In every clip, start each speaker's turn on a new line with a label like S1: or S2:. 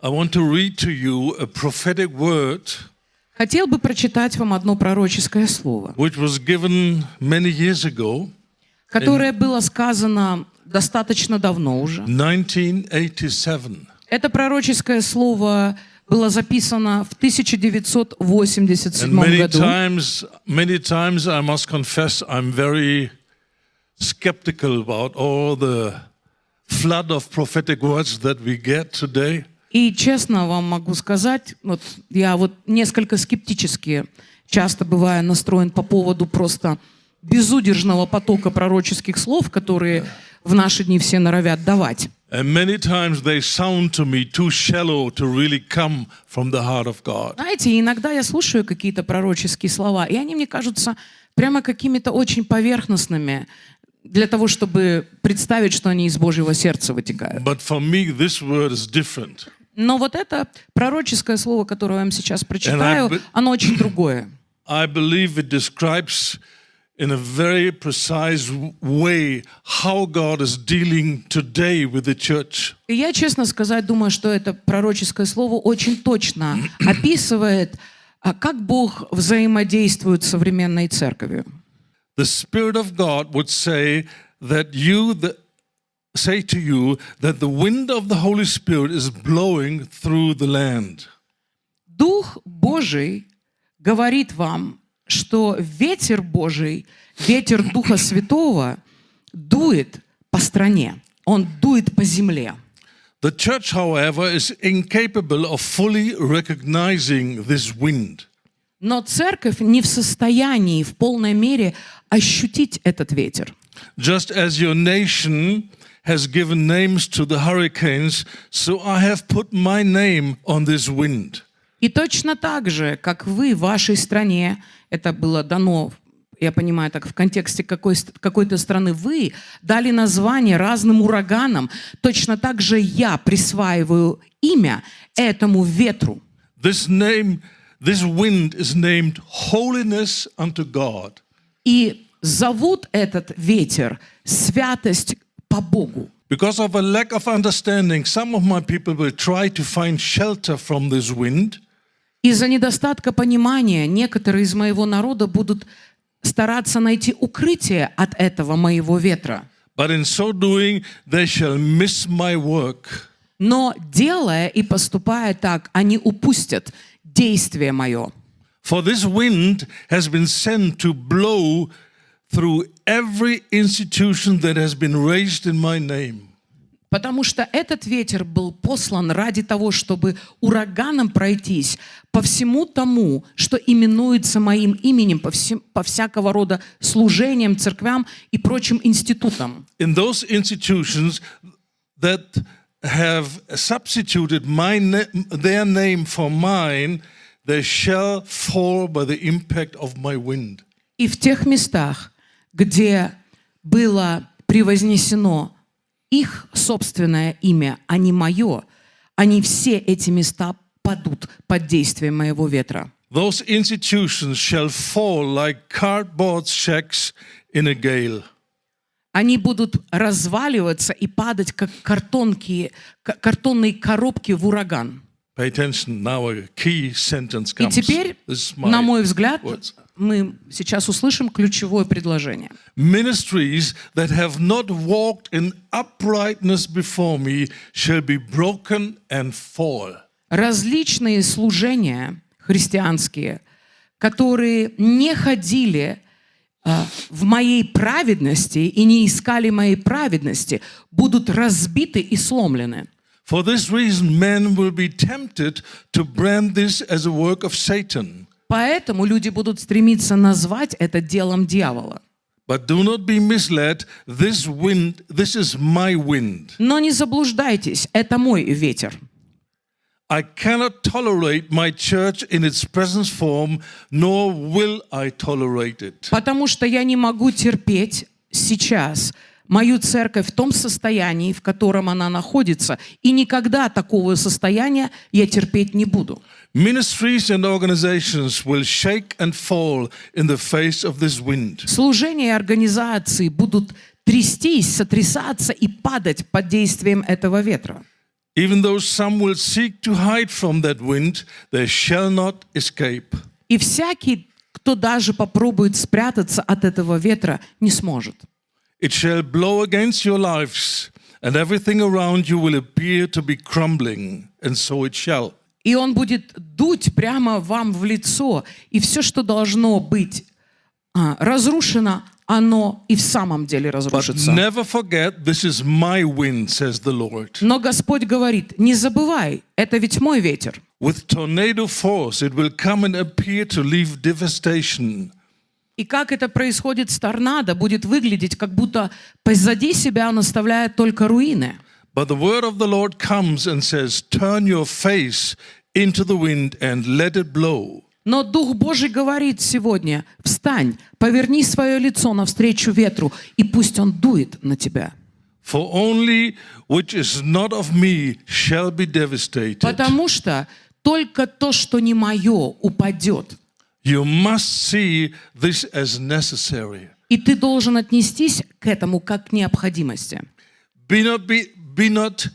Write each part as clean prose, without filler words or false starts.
S1: I want to read to you a prophetic word
S2: Хотел бы прочитать вам одно пророческое слово,
S1: which was given many years ago,
S2: которое было сказано достаточно давно уже.
S1: 1987.
S2: Это пророческое слово было записано в
S1: And
S2: 1987 году.
S1: many times I must confess I'm very skeptical about all the flood of prophetic words that we get today.
S2: И честно вам могу сказать, я несколько скептически часто бываю настроен по поводу просто безудержного потока пророческих слов, которые в наши дни все норовят давать.
S1: And many times they sound to me too shallow to really come from the heart of God.
S2: Знаете, иногда я слушаю какие-то пророческие слова, и они мне кажутся прямо какими-то очень поверхностными для того, чтобы представить, что они из Божьего сердца вытекают.
S1: But for me, this word is different.
S2: Но вот это пророческое слово, которое я вам сейчас прочитаю, оно очень другое.
S1: I believe it describes in a very precise way how God is dealing today with the church.
S2: И я, честно сказать, думаю, что это пророческое слово очень точно описывает, как Бог взаимодействует с современной церковью.
S1: The Spirit of God would say to you that the wind of the Holy Spirit is blowing through the land.
S2: Дух Божий говорит вам, что ветер Божий, ветер Духа Святого дует по стране, он дует по земле.
S1: The church, however, is incapable of fully recognizing this wind.
S2: Но церковь не в состоянии в полной мере ощутить этот ветер.
S1: Just as your nation has given names to the hurricanes, so I have put my name on this wind.
S2: И точно так же, как вы в вашей стране, это было дано, я понимаю, так в контексте какой-то страны, вы дали название разным ураганам, точно так же я присваиваю имя этому ветру.
S1: This wind is named Holiness unto God.
S2: И зовут этот ветер святость по Богу.
S1: Because of a lack of understanding, some of my people will try to find shelter from this wind.
S2: Из-за недостатка понимания некоторые из моего народа будут стараться найти укрытие от этого моего ветра.
S1: But in so doing, they shall miss my work.
S2: Но делая и поступая так, они упустят действие мое.
S1: For this wind has been sent to blow through every institution that has been raised in my name.
S2: Потому что этот ветер был послан ради того, чтобы ураганом пройтись по всему тому, что именуется моим именем, по всякого рода служениям, церквям и прочим институтам.
S1: In those institutions that have substituted their name for mine, they shall fall by the impact of my wind.
S2: И в тех местах, где было превознесено их собственное имя, а не мое, они все эти места падут под действием моего ветра.
S1: Those institutions shall fall like cardboard shacks in a gale.
S2: Они будут разваливаться и падать, как картонные коробки в ураган.
S1: Pay attention, now a key sentence
S2: И
S1: comes.
S2: теперь,
S1: This is my
S2: на мой взгляд,
S1: words.
S2: мы сейчас услышим ключевое предложение.
S1: Ministries that have not walked in uprightness before me shall be broken and fall.
S2: Различные служения христианские, которые не ходили в моей праведности и не искали моей праведности, будут разбиты и сломлены.
S1: For this reason, men will be tempted to brand this as a work of Satan.
S2: Поэтому люди будут стремиться назвать это делом дьявола.
S1: But do not be misled. This is my wind.
S2: Но не заблуждайтесь, это мой ветер.
S1: I cannot tolerate my church in its present form, nor will I tolerate it.
S2: Потому что я не могу терпеть сейчас мою церковь в том состоянии, в котором она находится, и никогда такого состояния я терпеть не буду.
S1: Ministries and organizations will shake and fall in the face of this wind.
S2: Служения и организации будут трястись, сотрясаться и падать под действием этого ветра.
S1: Even though some will seek to hide from that wind, they shall not escape.
S2: И всякий, кто даже попробует спрятаться от этого ветра, не сможет.
S1: It shall blow against your lives, and everything around you will appear to be crumbling, and so it shall.
S2: И он будет дуть прямо вам в лицо, и все, что должно быть разрушено, оно и в самом деле
S1: But
S2: разрушится.
S1: never forget, this is my wind, says the Lord.
S2: Но Господь говорит, не забывай, это ведь мой ветер.
S1: With tornado force, it will come and appear to leave devastation.
S2: И как это происходит с торнадо, будет выглядеть, как будто позади себя он оставляет только руины.
S1: But the word of the Lord comes and says, turn your face into the wind and let it blow.
S2: Но Дух Божий говорит сегодня, встань, поверни свое лицо навстречу ветру, и пусть он дует на тебя.
S1: For only which is not of me shall be devastated.
S2: Потому что только то, что не мое, упадет.
S1: You must see this as necessary.
S2: И ты должен отнестись к этому как к необходимости.
S1: Be not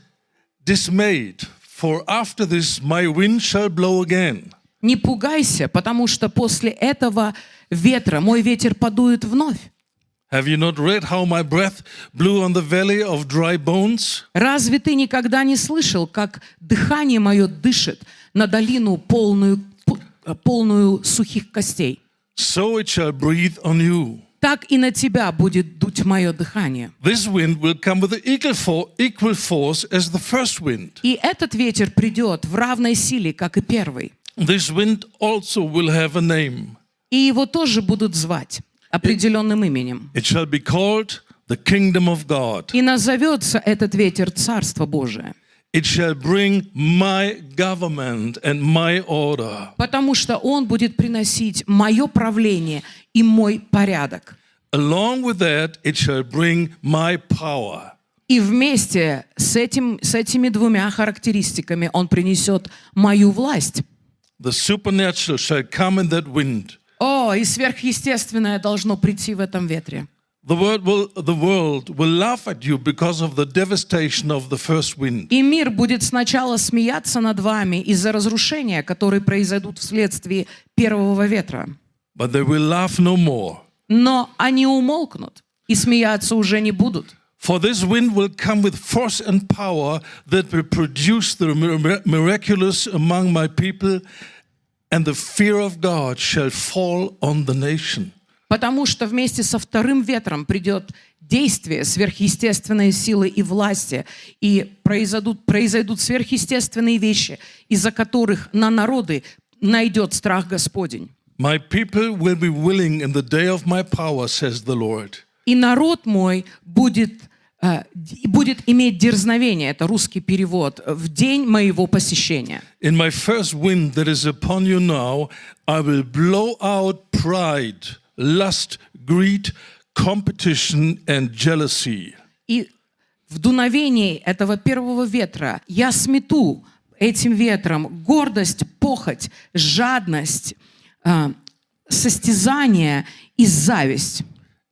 S1: dismayed, for after this my wind shall blow again.
S2: Не пугайся, потому что после этого ветра мой ветер подует вновь.
S1: Have you not read how my breath blew on the valley of dry bones?
S2: Разве ты никогда не слышал, как дыхание мое дышит на долину полную сухих костей?
S1: So it shall breathe on you.
S2: Так и на тебя будет дуть мое дыхание.
S1: This wind will come with equal force as the first wind.
S2: И этот ветер придет в равной силе, как и первый.
S1: This wind also will have a name.
S2: И его тоже будут звать определенным именем.
S1: It shall be called the kingdom of God.
S2: И назовется этот ветер Царство Божие.
S1: It shall bring my government and my order.
S2: Потому что он будет приносить мое правление и мой порядок.
S1: Along with that, it shall bring my power.
S2: И вместе с этими двумя характеристиками он принесет мою власть.
S1: The supernatural shall come in that wind.
S2: О, и сверхъестественное должно прийти в этом ветре.
S1: The world will laugh at you because of the devastation of the first wind.
S2: И мир будет сначала смеяться над вами из-за разрушения, которые произойдут вследствие первого ветра.
S1: But they will laugh no more.
S2: Но они умолкнут и смеяться уже не будут.
S1: For this wind will come with force and power that will produce the miraculous among my people, and the fear of God shall fall on the nation.
S2: Потому что вместе со вторым ветром придет действие сверхъестественной силы и власти, и произойдут сверхъестественные вещи, из-за которых на народы найдет страх Господень.
S1: My people will be willing in the day of my power, says the Lord.
S2: И народ мой будет иметь дерзновение, это русский перевод, в день моего посещения.
S1: In my first wind that is upon you now, I will blow out pride, lust, greed, competition and jealousy.
S2: И в дуновении этого первого ветра я смету этим ветром гордость, похоть, жадность, состязание и зависть.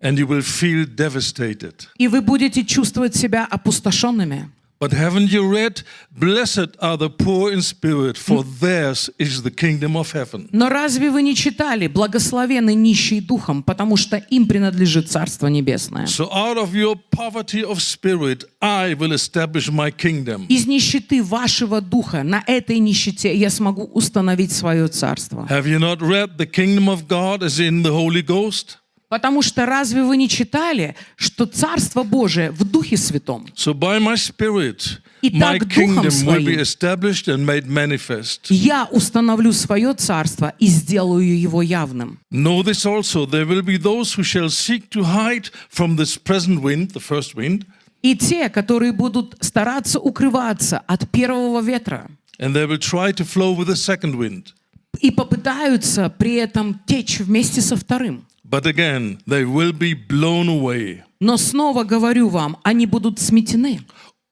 S1: And you will feel devastated.
S2: И вы будете чувствовать себя опустошенными.
S1: But haven't you read, blessed are the poor in spirit, for theirs is the kingdom of heaven.
S2: Но разве вы не читали «Благословенны нищие духом, потому что им принадлежит Царство Небесное»?
S1: So out of your poverty of spirit, I will establish my kingdom.
S2: Из нищеты вашего духа, на этой нищете я смогу установить свое царство.
S1: Have you not read the kingdom of God is in the Holy Ghost?
S2: Потому что разве вы не читали, что Царство Божие в Духе Святом?
S1: So by my spirit,
S2: Итак,
S1: my
S2: Духом
S1: kingdom will be
S2: Своим
S1: established and made manifest.
S2: Я установлю свое царство и сделаю его явным.
S1: Know this also, there will be those who shall seek to hide from this present wind, the first wind,
S2: И те, которые будут стараться укрываться от первого ветра,
S1: and they will try to flow with the second wind.
S2: и попытаются при этом течь вместе со вторым.
S1: But again, they will be blown away.
S2: Но снова говорю вам, они будут сметены.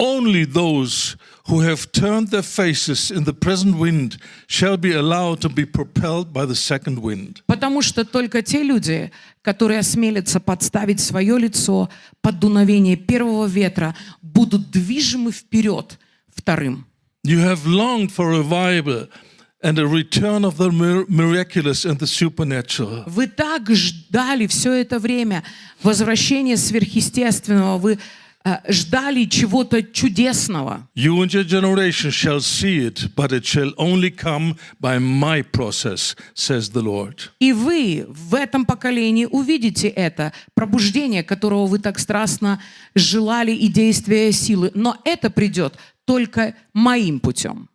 S1: Only those who have turned their faces in the present wind shall be allowed to be propelled by the second wind.
S2: Потому что только те люди, которые осмелятся подставить свое лицо под дуновение первого ветра, будут движимы вперед в вторым.
S1: You have longed for revival and a return of the miraculous and the supernatural.
S2: Вы так ждали все это время возвращения сверхъестественного, вы ждали чего-то чудесного.
S1: You and your generation shall see it, but it shall only come by my process, says the Lord.
S2: И вы в этом поколении увидите это пробуждение, которого вы так страстно желали, и действие силы. Но это придет только моим путем.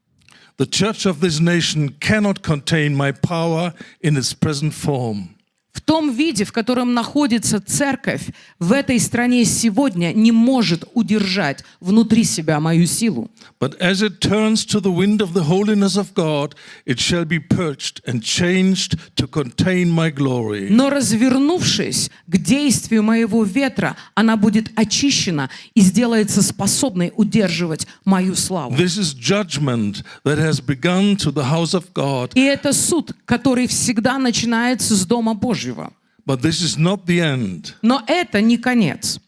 S1: The church of this nation cannot contain my power in its present form.
S2: В том виде, в котором находится церковь в этой стране сегодня, не может удержать внутри себя мою силу.
S1: But as it turns to the wind of the holiness of God, it shall be purged and changed to contain my glory.
S2: Но развернувшись к действию моего ветра, она будет очищена и сделается способной удерживать мою славу.
S1: This is judgment that has begun to the house of God.
S2: И это суд, который всегда начинается с Дома Божьего.
S1: But this is not the end.
S2: Но это не конец.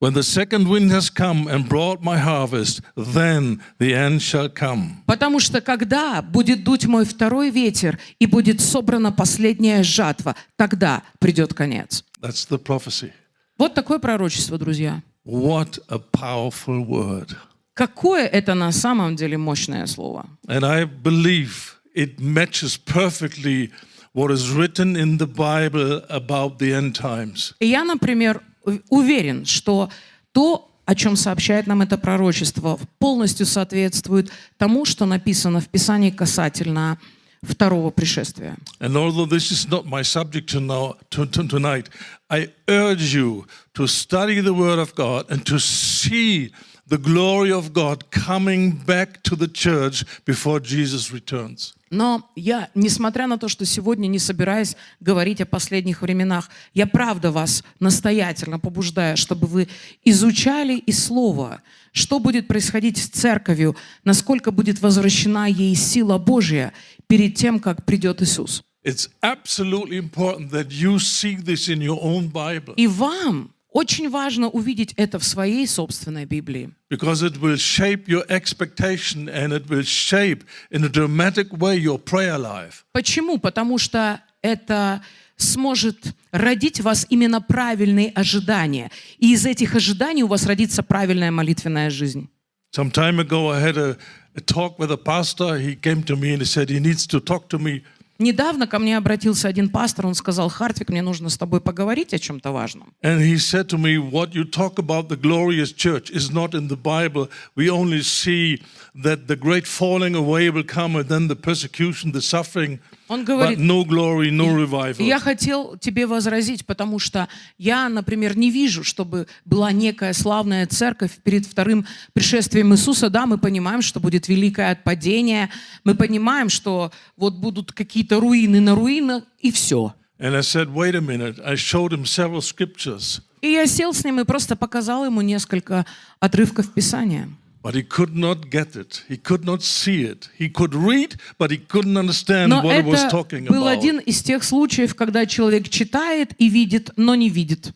S1: When the second wind has come and brought my harvest, then the end shall come.
S2: Потому что когда будет дуть мой второй ветер и будет собрана последняя жатва, тогда придет конец.
S1: That's the prophecy.
S2: Вот такое пророчество, друзья.
S1: What a powerful word.
S2: Какое это на самом деле мощное слово.
S1: And I believe it matches perfectly what is written in the Bible about the end times.
S2: И я, например, уверен, что то, о чем сообщает нам это пророчество, полностью соответствует тому, что написано в Писании касательно второго пришествия.
S1: And although this is not my subject tonight, I urge you to study the Word of God and to see the glory of God coming back to the church before Jesus returns.
S2: Но я, несмотря на то, что сегодня не собираюсь говорить о последних временах, я правда вас настоятельно побуждаю, чтобы вы изучали и Слово, что будет происходить с Церковью, насколько будет возвращена ей сила Божья перед тем, как придет Иисус.
S1: It's absolutely important that you see this in your own Bible.
S2: И вам очень важно увидеть это в своей собственной Библии.
S1: Because it will shape your expectation and it will shape in a dramatic way your prayer life.
S2: Почему? Потому что это сможет родить в вас именно правильные ожидания. И из этих ожиданий у вас родится правильная молитвенная жизнь.
S1: Some time ago I had a talk with a pastor. He came to me and he said he needs to talk to me.
S2: Недавно ко мне обратился один пастор, он сказал: «Хартвик, мне нужно с тобой поговорить о чем-то важном».
S1: And he said to me, what you talk about the glorious church is not in the Bible. We only see that the great falling away will come and then the persecution, the suffering,
S2: Он
S1: but
S2: говорит:
S1: no glory, no revival.
S2: я хотел тебе возразить, потому что я, например, не вижу, чтобы была некая славная церковь перед вторым пришествием Иисуса. Да, мы понимаем, что будет великое отпадение, мы понимаем, что вот будут какие-то руины на руинах, и все.
S1: And I said, wait a minute. I showed him several scriptures,
S2: И я сел с ним и просто показал ему несколько отрывков Писания.
S1: but he could not get it. He could not see it. He could read, but he couldn't understand
S2: Но
S1: what it was
S2: это
S1: talking
S2: был
S1: about.
S2: один из тех случаев, когда человек читает и видит, но не видит.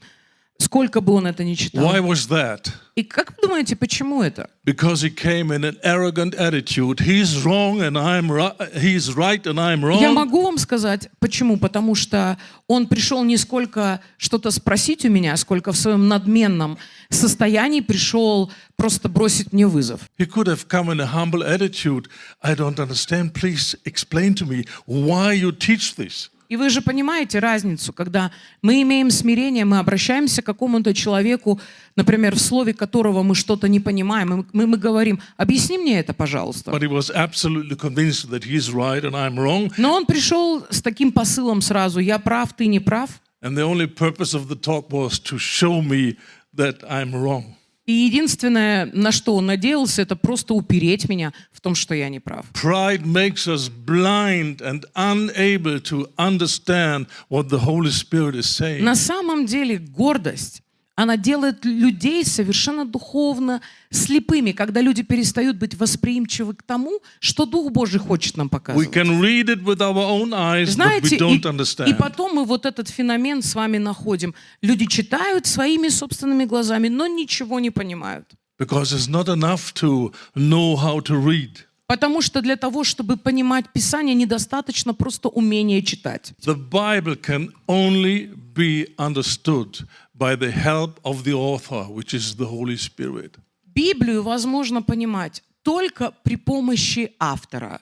S2: Сколько бы он это ни читал.
S1: Why was that?
S2: И как вы думаете, почему это?
S1: Because he came in an arrogant attitude. He's wrong and I'm right. He's right and I'm
S2: Я
S1: wrong.
S2: могу вам сказать, почему. Потому что он пришел не сколько что-то спросить у меня, сколько в своем надменном состоянии пришел просто бросить мне вызов.
S1: He could have come in a humble attitude. I don't understand. Please explain to me why you teach this.
S2: И вы же понимаете разницу, когда мы имеем смирение, мы обращаемся к какому-то человеку, например, в слове которого мы что-то не понимаем, и мы говорим: объясни мне это, пожалуйста.
S1: But he was absolutely convinced that he's right and I'm wrong.
S2: Но он пришел с таким посылом сразу: я прав, ты не прав.
S1: And the only purpose of the talk was to show me that I'm wrong.
S2: И единственное, на что он надеялся, это просто упереть меня в том, что я не прав.
S1: Pride makes us blind and unable to understand what the Holy Spirit is saying.
S2: На самом деле гордость, она делает людей совершенно духовно слепыми, когда люди перестают быть восприимчивы к тому, что Дух Божий хочет нам
S1: We
S2: показывать.
S1: can read it with our own eyes, but
S2: Знаете,
S1: we don't
S2: и
S1: understand.
S2: потом мы вот этот феномен с вами находим. Люди читают своими собственными глазами, но ничего не понимают.
S1: Because it's not enough to know how to read.
S2: Потому что для того, чтобы понимать Писание, недостаточно просто умения читать.
S1: The Bible can only be understood by the help of the author, which is the Holy Spirit.
S2: Библию возможно понимать только при помощи автора.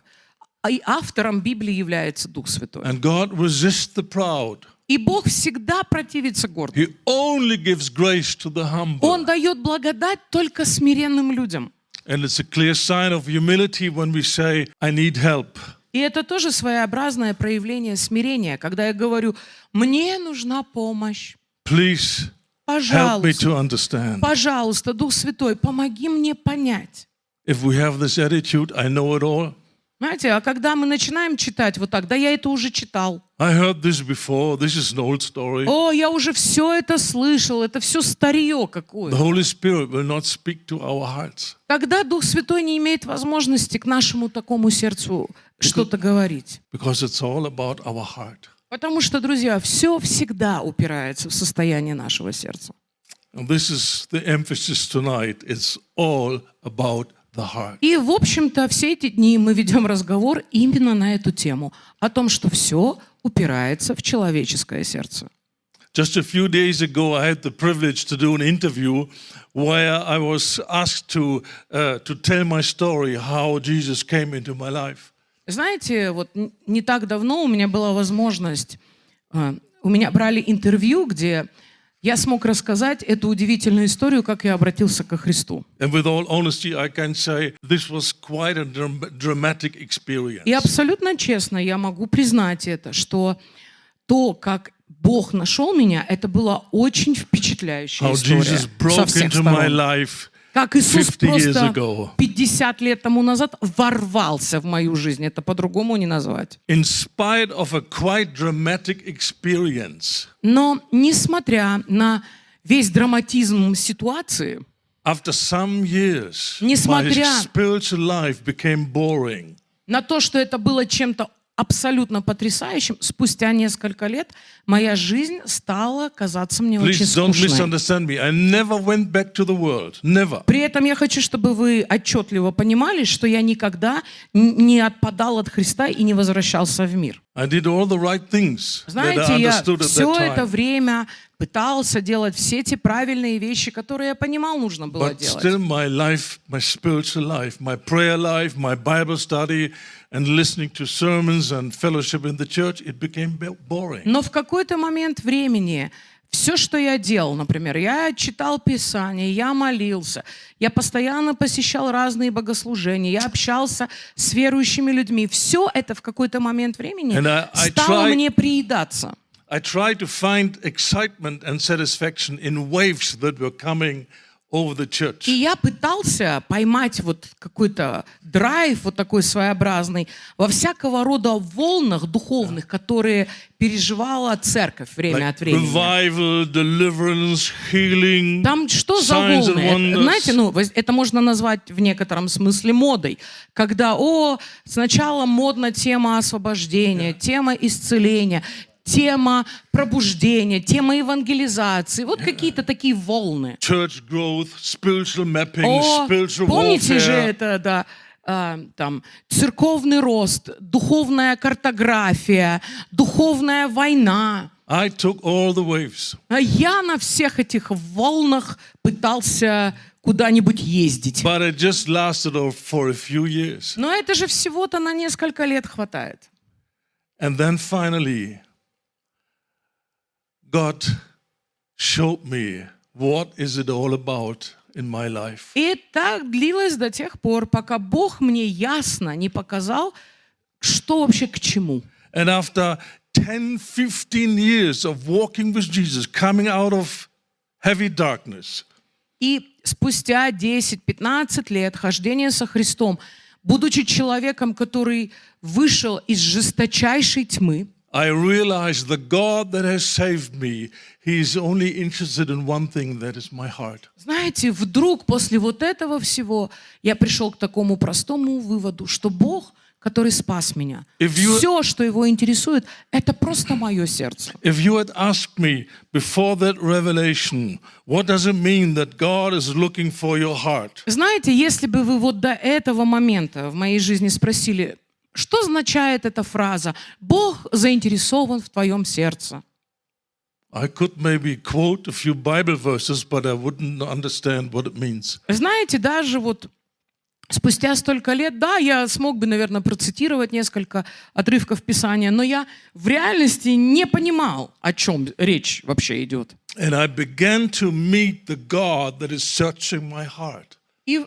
S2: И автором Библии является Дух Святой.
S1: And God resists the proud.
S2: И Бог всегда противится гордым.
S1: He only gives grace to the humble.
S2: Он дает благодать только смиренным людям.
S1: And it's a clear sign of humility when we say, I need help.
S2: И это тоже своеобразное проявление смирения, когда я говорю, мне нужна помощь.
S1: Please help me to
S2: Пожалуйста,
S1: understand.
S2: пожалуйста, Дух Святой, помоги мне понять.
S1: If we have this attitude, I know it all.
S2: Знаете, а когда мы начинаем читать вот так, да я это уже читал.
S1: I heard this before. This is an old story.
S2: О, я уже все это слышал, это все старье
S1: The
S2: какое-то.
S1: Holy Spirit will not speak to our hearts.
S2: Тогда Дух Святой не имеет возможности к нашему такому сердцу что-то говорить.
S1: Because it's all about our heart.
S2: Потому что, друзья, все всегда упирается в состояние нашего сердца.
S1: And this is the emphasis tonight. It's all about the heart.
S2: И, в общем-то, все эти дни мы ведем разговор именно на эту тему, о том, что все упирается в человеческое сердце.
S1: Just a few days ago, I had the privilege to do an interview where I was asked to tell my story, how Jesus came into my life.
S2: Знаете, вот не так давно у меня была возможность, у меня брали интервью, где я смог рассказать эту удивительную историю, как я обратился ко Христу.
S1: And with all honesty, I can say this was quite a dramatic experience.
S2: И абсолютно честно я могу признать это, что то, как Бог нашел меня, это была очень впечатляющая
S1: How
S2: история
S1: Jesus
S2: со
S1: broke
S2: всех
S1: into my
S2: сторон.
S1: life
S2: Как Иисус
S1: 50 years
S2: просто
S1: ago.
S2: 50 лет тому назад ворвался в мою жизнь. Это по-другому не назвать.
S1: In spite of a quite dramatic experience,
S2: Но несмотря на весь драматизм ситуации,
S1: after some years, my
S2: Несмотря
S1: spiritual life became boring.
S2: на то, что это было чем-то абсолютно потрясающим, спустя несколько лет моя жизнь стала казаться мне очень
S1: Please don't
S2: скучной.
S1: misunderstand me. I never went back to the world. Never.
S2: При этом я хочу, чтобы вы отчетливо понимали, что я никогда не отпадал от Христа и не возвращался в мир.
S1: I did all the right things that I
S2: Знаете, я
S1: understood at
S2: все
S1: that
S2: это
S1: time.
S2: время пытался делать все те правильные вещи, которые я понимал, нужно было
S1: But
S2: делать.
S1: still my life, my spiritual life, my prayer life, my Bible study and listening to sermons and fellowship in the church, it became boring.
S2: Но в какой-то момент времени все, что я делал, например, я читал Писание, я молился, я постоянно посещал разные богослужения, я общался с верующими людьми. Все это в какой-то момент времени
S1: And I
S2: стало
S1: tried-
S2: мне приедаться.
S1: I tried to find excitement and satisfaction in waves that were coming over the church.
S2: И я пытался поймать вот какой-то драйв, вот такой своеобразный, во всякого рода волнах духовных, которые переживала церковь время от времени.
S1: Revival, deliverance, healing,
S2: Там что за
S1: signs and
S2: волны? Это,
S1: wonders.
S2: знаете, это можно назвать в некотором смысле модой. Когда, сначала модна тема освобождения, тема исцеления, тема пробуждения, тема евангелизации. Вот какие-то такие волны.
S1: Church growth, spiritual mapping, spiritual
S2: Помните же
S1: warfare.
S2: это, да, там, церковный рост, духовная картография, духовная война.
S1: I took all the waves.
S2: А я на всех этих волнах пытался куда-нибудь ездить.
S1: But it just lasted for a few years.
S2: Но это же всего-то на несколько лет хватает.
S1: And then finally, God showed me what is it all about in my life.
S2: И так длилось до тех пор, пока Бог мне ясно не показал, что вообще к чему.
S1: And after 10-15 years of walking with Jesus, coming out of heavy darkness,
S2: И спустя 10-15 лет хождения со Христом, будучи человеком, который вышел из жесточайшей тьмы,
S1: I realized the God that has saved me, He is only interested in one thing, that is my heart.
S2: знаете, вдруг после вот этого всего я пришел к такому простому выводу, что Бог, который спас меня.
S1: If you-
S2: Все, что его интересует, это просто мое сердце.
S1: If you had asked me before that revelation, what does it mean that God is looking for your heart?
S2: Знаете, если бы вы вот до этого момента в моей жизни спросили, что означает эта фраза «Бог заинтересован в твоем сердце»,
S1: I could maybe quote a few Bible verses, but I wouldn't understand what it means.
S2: знаете, даже вот спустя столько лет, да, я смог бы, наверное, процитировать несколько отрывков Писания, но я в реальности не понимал, о чем речь вообще идет.
S1: And I began to meet the God that is searching my heart.
S2: И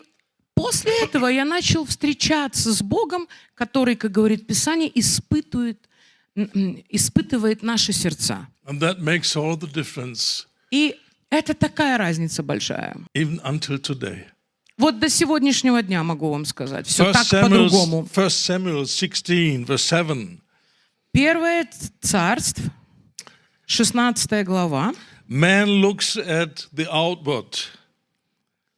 S2: после этого я начал встречаться с Богом, который, как говорит Писание, испытывает наши сердца.
S1: And that makes all the difference,
S2: И это такая разница большая.
S1: even until today.
S2: Вот до сегодняшнего дня могу вам сказать. Все так по-другому.
S1: 1 Samuel 16, verse 7.
S2: Первое Царств, 16 глава.
S1: Man looks at the outward,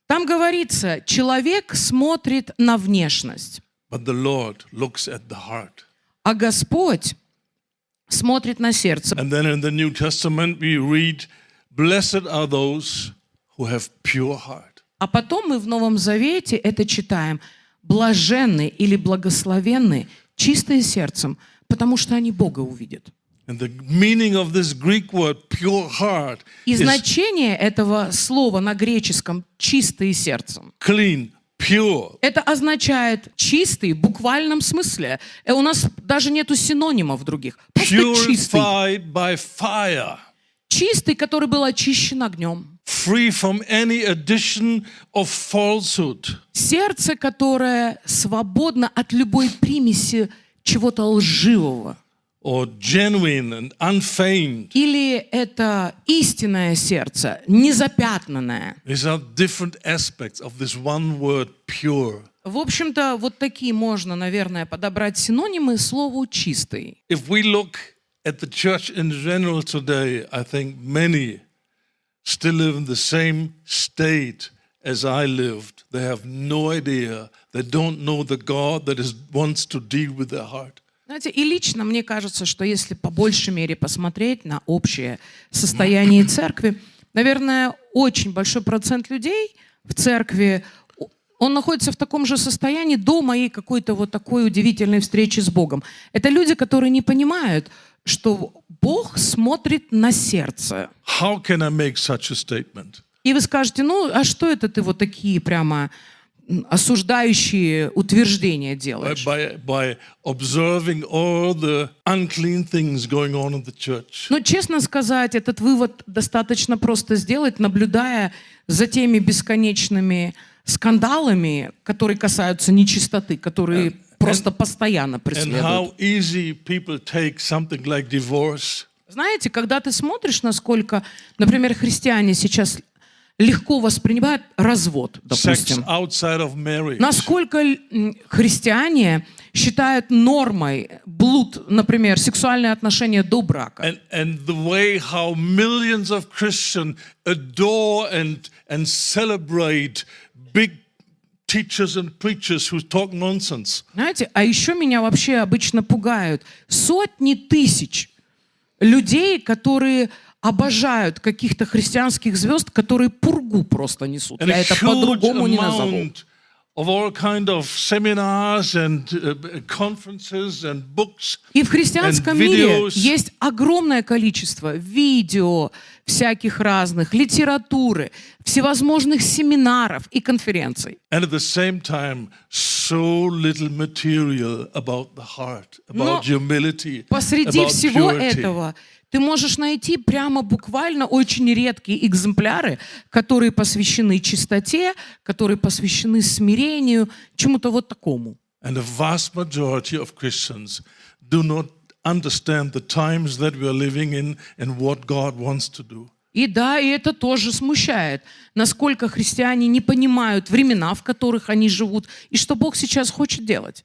S2: Там говорится, человек смотрит на внешность,
S1: but the Lord looks at the heart.
S2: а Господь смотрит на сердце.
S1: And then in the New Testament we read, blessed are those who have pure heart.
S2: А потом мы в Новом Завете это читаем. Блаженны или благословенны, чистые сердцем, потому что они Бога увидят.
S1: And the meaning of this Greek word, pure heart,
S2: И
S1: is
S2: значение этого слова на греческом «чистые сердцем»
S1: clean, pure.
S2: это означает чистый в буквальном смысле. У нас даже нету синонимов других. Просто чистый.
S1: Purified by fire,
S2: Чистый, который был очищен огнем.
S1: free from any addition of falsehood.
S2: Сердце, которое свободно от любой примеси чего-то лживого.
S1: Or genuine and unfeigned.
S2: Или это истинное сердце, незапятнанное.
S1: These are different aspects of this one word, pure.
S2: В общем-то, вот такие можно, наверное, подобрать синонимы слову «чистый».
S1: If we look at the church in general today, I think many still live in the same state as I lived. They have no idea. They don't know the God that wants to deal with their heart.
S2: Знаете, и лично мне кажется, что если по большей мере посмотреть на общее состояние церкви, наверное, очень большой процент людей в церкви, он находится в таком же состоянии до моей какой-то вот такой удивительной встречи с Богом. Это люди, которые не понимают, что Бог смотрит на сердце.
S1: How can I make such a statement?
S2: И вы скажете, ну, а что это ты вот такие прямо осуждающие утверждения делаешь?
S1: By observing all the unclean things going on in the church.
S2: Но, честно сказать, этот вывод достаточно просто сделать, наблюдая за теми бесконечными скандалами, которые касаются нечистоты, которые просто постоянно
S1: And
S2: преследуют.
S1: how easy people take something like divorce.
S2: Знаете, когда ты смотришь, насколько, например, христиане сейчас легко воспринимают развод,
S1: Sex
S2: допустим.
S1: outside of marriage.
S2: Насколько христиане считают нормой блуд, например, сексуальные отношения до брака.
S1: And the way how millions of Christians adore and celebrate big teachers and preachers who talk nonsense.
S2: Знаете, а еще меня вообще обычно пугают сотни тысяч людей, которые обожают каких-то христианских звезд, которые пургу просто несут.
S1: And
S2: Я
S1: a
S2: это
S1: huge
S2: по-другому не назову.
S1: amount of all kind of seminars and conferences and books.
S2: И в христианском
S1: and
S2: мире
S1: videos.
S2: есть огромное количество видео всяких разных, литературы, всевозможных семинаров и конференций.
S1: And at the same time, so little material about the heart, about humility,
S2: Посреди
S1: about
S2: всего
S1: purity.
S2: этого ты можешь найти прямо буквально очень редкие экземпляры, которые посвящены чистоте, которые посвящены смирению, чему-то вот такому.
S1: And the vast majority of Christians do not understand the times that we are living in and what God wants to do.
S2: И да, и это тоже смущает, насколько христиане не понимают времена, в которых они живут, и что Бог сейчас хочет делать.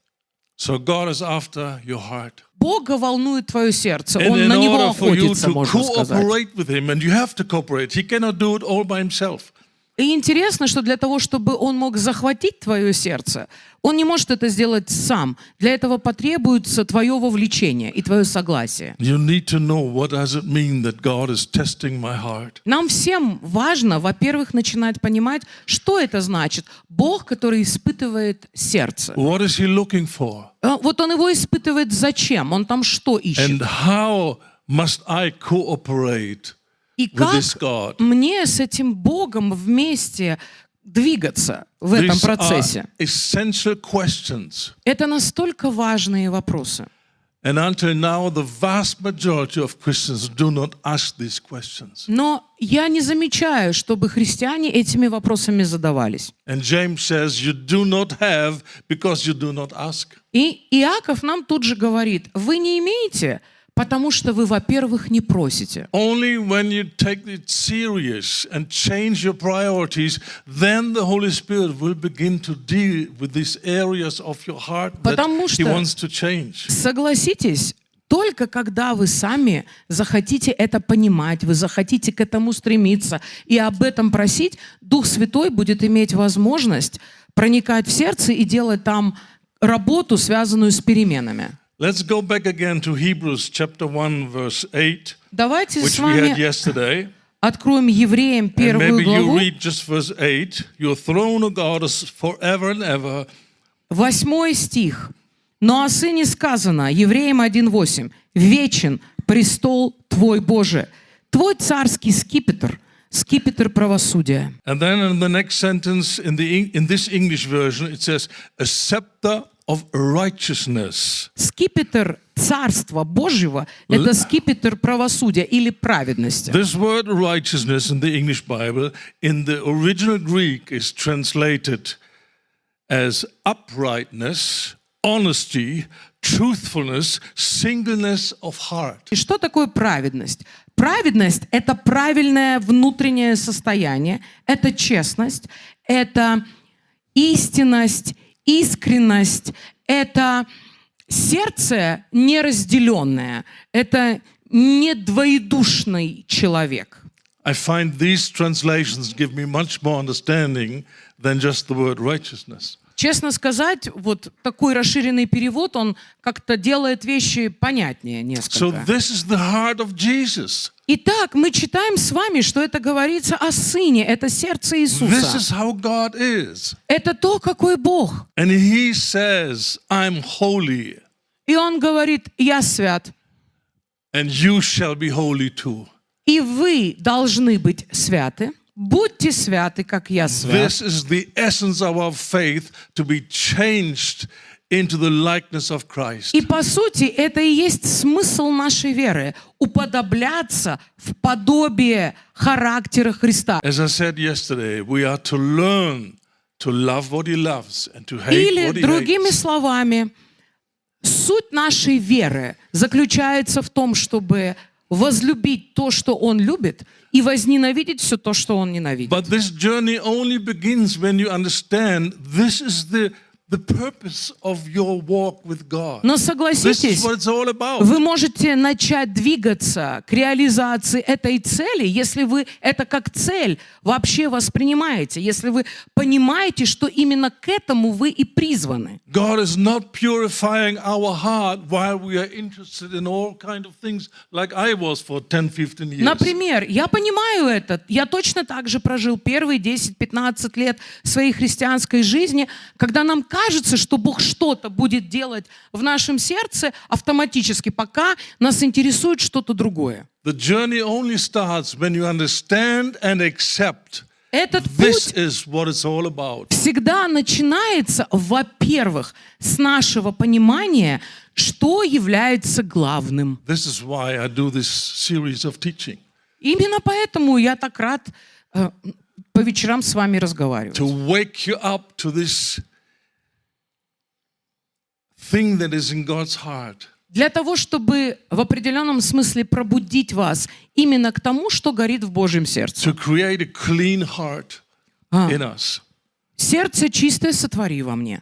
S1: So God is after your heart.
S2: Бога волнует твое сердце,
S1: And
S2: Он
S1: in
S2: на него
S1: order for you
S2: охотится,
S1: to
S2: можно сказать.
S1: cooperate with Him, and you have to cooperate, He cannot do it all by Himself.
S2: И интересно, что для того, чтобы он мог захватить твое сердце, он не может это сделать сам. Для этого потребуется твое вовлечение и твое согласие.
S1: You need to know what does it mean that God is testing my heart.
S2: Нам всем важно, во-первых, начинать понимать, что это значит. Бог, который испытывает сердце.
S1: What is He looking for?
S2: Вот он его испытывает зачем? Он там что ищет?
S1: And how must I cooperate
S2: И
S1: with
S2: как
S1: this God?
S2: мне с этим Богом вместе двигаться в этом
S1: These
S2: процессе?
S1: are essential questions.
S2: Это настолько важные вопросы.
S1: And until now, the vast majority of Christians do not ask these questions.
S2: Но я не замечаю, чтобы христиане этими вопросами задавались.
S1: And James says, you do not have because you do not ask.
S2: И Иаков нам тут же говорит, вы не имеете, потому что вы, во-первых, не просите.
S1: Only when you take it serious and change your priorities, then the Holy Spirit will begin to deal with these areas of your heart that
S2: Потому
S1: He
S2: что-
S1: wants to change.
S2: Согласитесь, только когда вы сами захотите это понимать, вы захотите к этому стремиться и об этом просить, Дух Святой будет иметь возможность проникать в сердце и делать там работу, связанную с переменами.
S1: Let's go back again to Hebrews chapter 1, verse 8,
S2: Давайте
S1: which
S2: с
S1: we had
S2: вами
S1: yesterday.
S2: откроем Евреям
S1: And
S2: первую
S1: maybe you
S2: главу.
S1: read just verse 8. Your throne, O God, is forever and ever.
S2: 8 стих. «Но о Сыне сказано, Евреям 1:8, вечен престол Твой, Боже, Твой царский скипетр, скипетр правосудия».
S1: And then in the next sentence, in this English version, it says, a scepter of righteousness.
S2: Скипетр Царства Божьего – это скипетр правосудия или праведности.
S1: This word righteousness in the English Bible, in the original Greek, is translated as uprightness, honesty, truthfulness, singleness of heart.
S2: И что такое праведность? Праведность – это правильное внутреннее состояние, это честность, это истинность, искренность, это сердце неразделенное, это не двоедушный человек.
S1: I find these translations give me much more understanding than just the word righteousness.
S2: Честно сказать, вот такой расширенный перевод, он как-то делает вещи понятнее
S1: So
S2: несколько.
S1: this is the heart of Jesus.
S2: Итак, мы читаем с вами, что это говорится о Сыне, это сердце
S1: This
S2: Иисуса.
S1: is how God is.
S2: Это то, какой Бог.
S1: And He says, I'm holy,
S2: И Он говорит, я свят,
S1: and you shall be holy too.
S2: и вы должны быть святы. Будьте святы, как я свят.
S1: This is the essence of our faith, to be changed into the likeness of Christ.
S2: И по сути, это и есть смысл нашей веры – уподобляться в подобие характера Христа.
S1: As I said yesterday, we are to learn to love what He loves and to hate
S2: Или,
S1: what He
S2: другими
S1: hates.
S2: словами, суть нашей веры заключается в том, чтобы возлюбить то, что Он любит, и возненавидеть все то, что Он ненавидит.
S1: But this journey only begins when you understand this is the purpose of your walk with God.
S2: Но
S1: This is
S2: согласитесь,
S1: what it's all about.
S2: вы можете начать двигаться к реализации этой цели, если вы это как цель вообще воспринимаете, если вы понимаете, что именно к этому вы и призваны.
S1: God is not purifying our heart while we are interested in all kind of things like I was for 10-15 years.
S2: Например, я понимаю это, я точно так же прожил первые 10-15 лет своей христианской жизни, когда нам кажется, что Бог что-то будет делать в нашем сердце автоматически, пока нас интересует что-то другое.
S1: The journey only starts when you understand and accept
S2: Этот
S1: this
S2: путь
S1: is what it's all about.
S2: всегда начинается, во-первых, с нашего понимания, что является главным.
S1: This is why I do this series of teaching.
S2: Именно поэтому я так рад по вечерам с вами разговаривать.
S1: To wake you up to this thing that is in God's heart.
S2: Для того, чтобы в определенном смысле пробудить вас именно к тому, что горит в Божьем сердце.
S1: To create a clean heart in us.
S2: Сердце чистое сотвори во мне.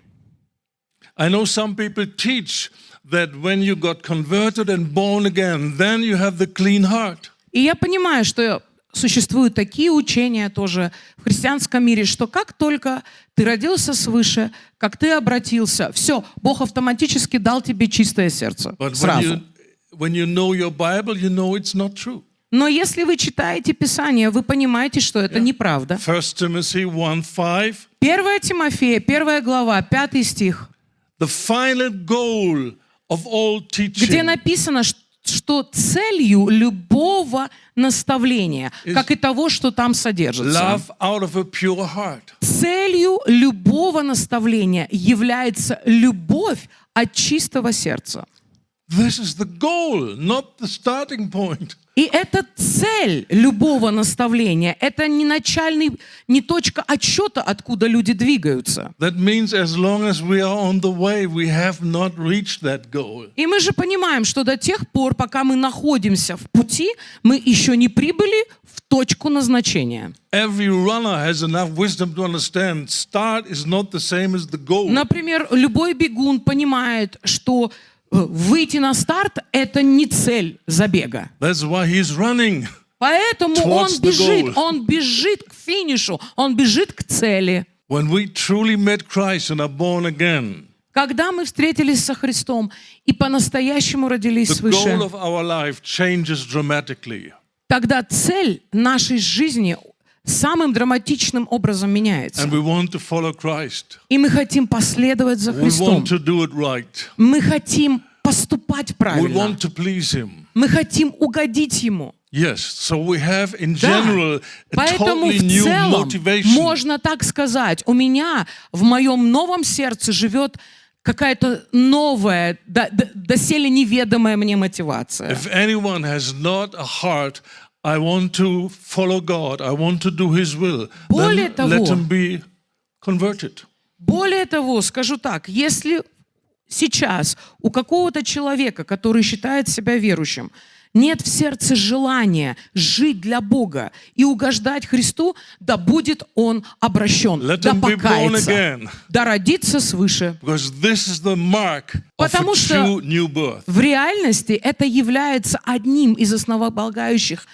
S1: I know some people teach that when you got converted and born again, then you have the clean heart.
S2: И я понимаю, что существуют такие учения тоже в христианском мире, что как только ты родился свыше, как ты обратился, все, Бог автоматически дал тебе чистое сердце
S1: But
S2: сразу.
S1: when you know your Bible, you know it's not true.
S2: Но если вы читаете Писание, вы понимаете, что это неправда.
S1: 1 Timothy 1:5.
S2: 1 Тимофея, 1 глава, 5 стих,
S1: The final goal of all
S2: где
S1: teaching
S2: написано, что целью любого наставления, как и того, что там содержится,
S1: love out of a pure heart.
S2: целью любого наставления является любовь от чистого сердца.
S1: This is the goal, not the starting point.
S2: И это цель любого наставления. Это не точка отсчета, откуда люди двигаются.
S1: That means as long as we are on the way, we have not reached that goal.
S2: И мы же понимаем, что до тех пор, пока мы находимся в пути, мы еще не прибыли в точку назначения.
S1: Every runner has enough wisdom to understand start is not the same as the goal.
S2: Например, любой бегун понимает, что выйти на старт – это не цель забега.
S1: That's why he's running.
S2: Поэтому
S1: Towards
S2: он бежит к финишу, он бежит к цели.
S1: When we truly met Christ and are born again,
S2: Когда мы встретились со Христом и по-настоящему родились
S1: the
S2: свыше,
S1: goal of our life changes dramatically.
S2: тогда цель нашей жизни самым драматичным образом меняется.
S1: And we want to follow Christ.
S2: И мы хотим последовать за
S1: We
S2: Христом.
S1: want to do it right.
S2: Мы хотим поступать
S1: We
S2: правильно.
S1: want to please Him.
S2: Мы хотим угодить Ему.
S1: Yes, so we have in
S2: Да.
S1: general a
S2: Поэтому
S1: totally
S2: в
S1: new
S2: целом
S1: motivation.
S2: можно так сказать, у меня в моем новом сердце живет какая-то новая, доселе неведомая мне мотивация.
S1: If anyone has not a heart, I want to follow God, I want to do His will,
S2: Более
S1: then
S2: того,
S1: let him be converted.
S2: Более того, скажу так, если сейчас у какого-то человека, который считает себя верующим, нет в сердце желания жить для Бога и угождать Христу, да будет он обращен,
S1: Let
S2: да
S1: him be born
S2: покается,
S1: again.
S2: да родится свыше.
S1: Because this is the mark of
S2: Потому
S1: a
S2: что
S1: true new birth.
S2: в реальности это является одним из основополагающих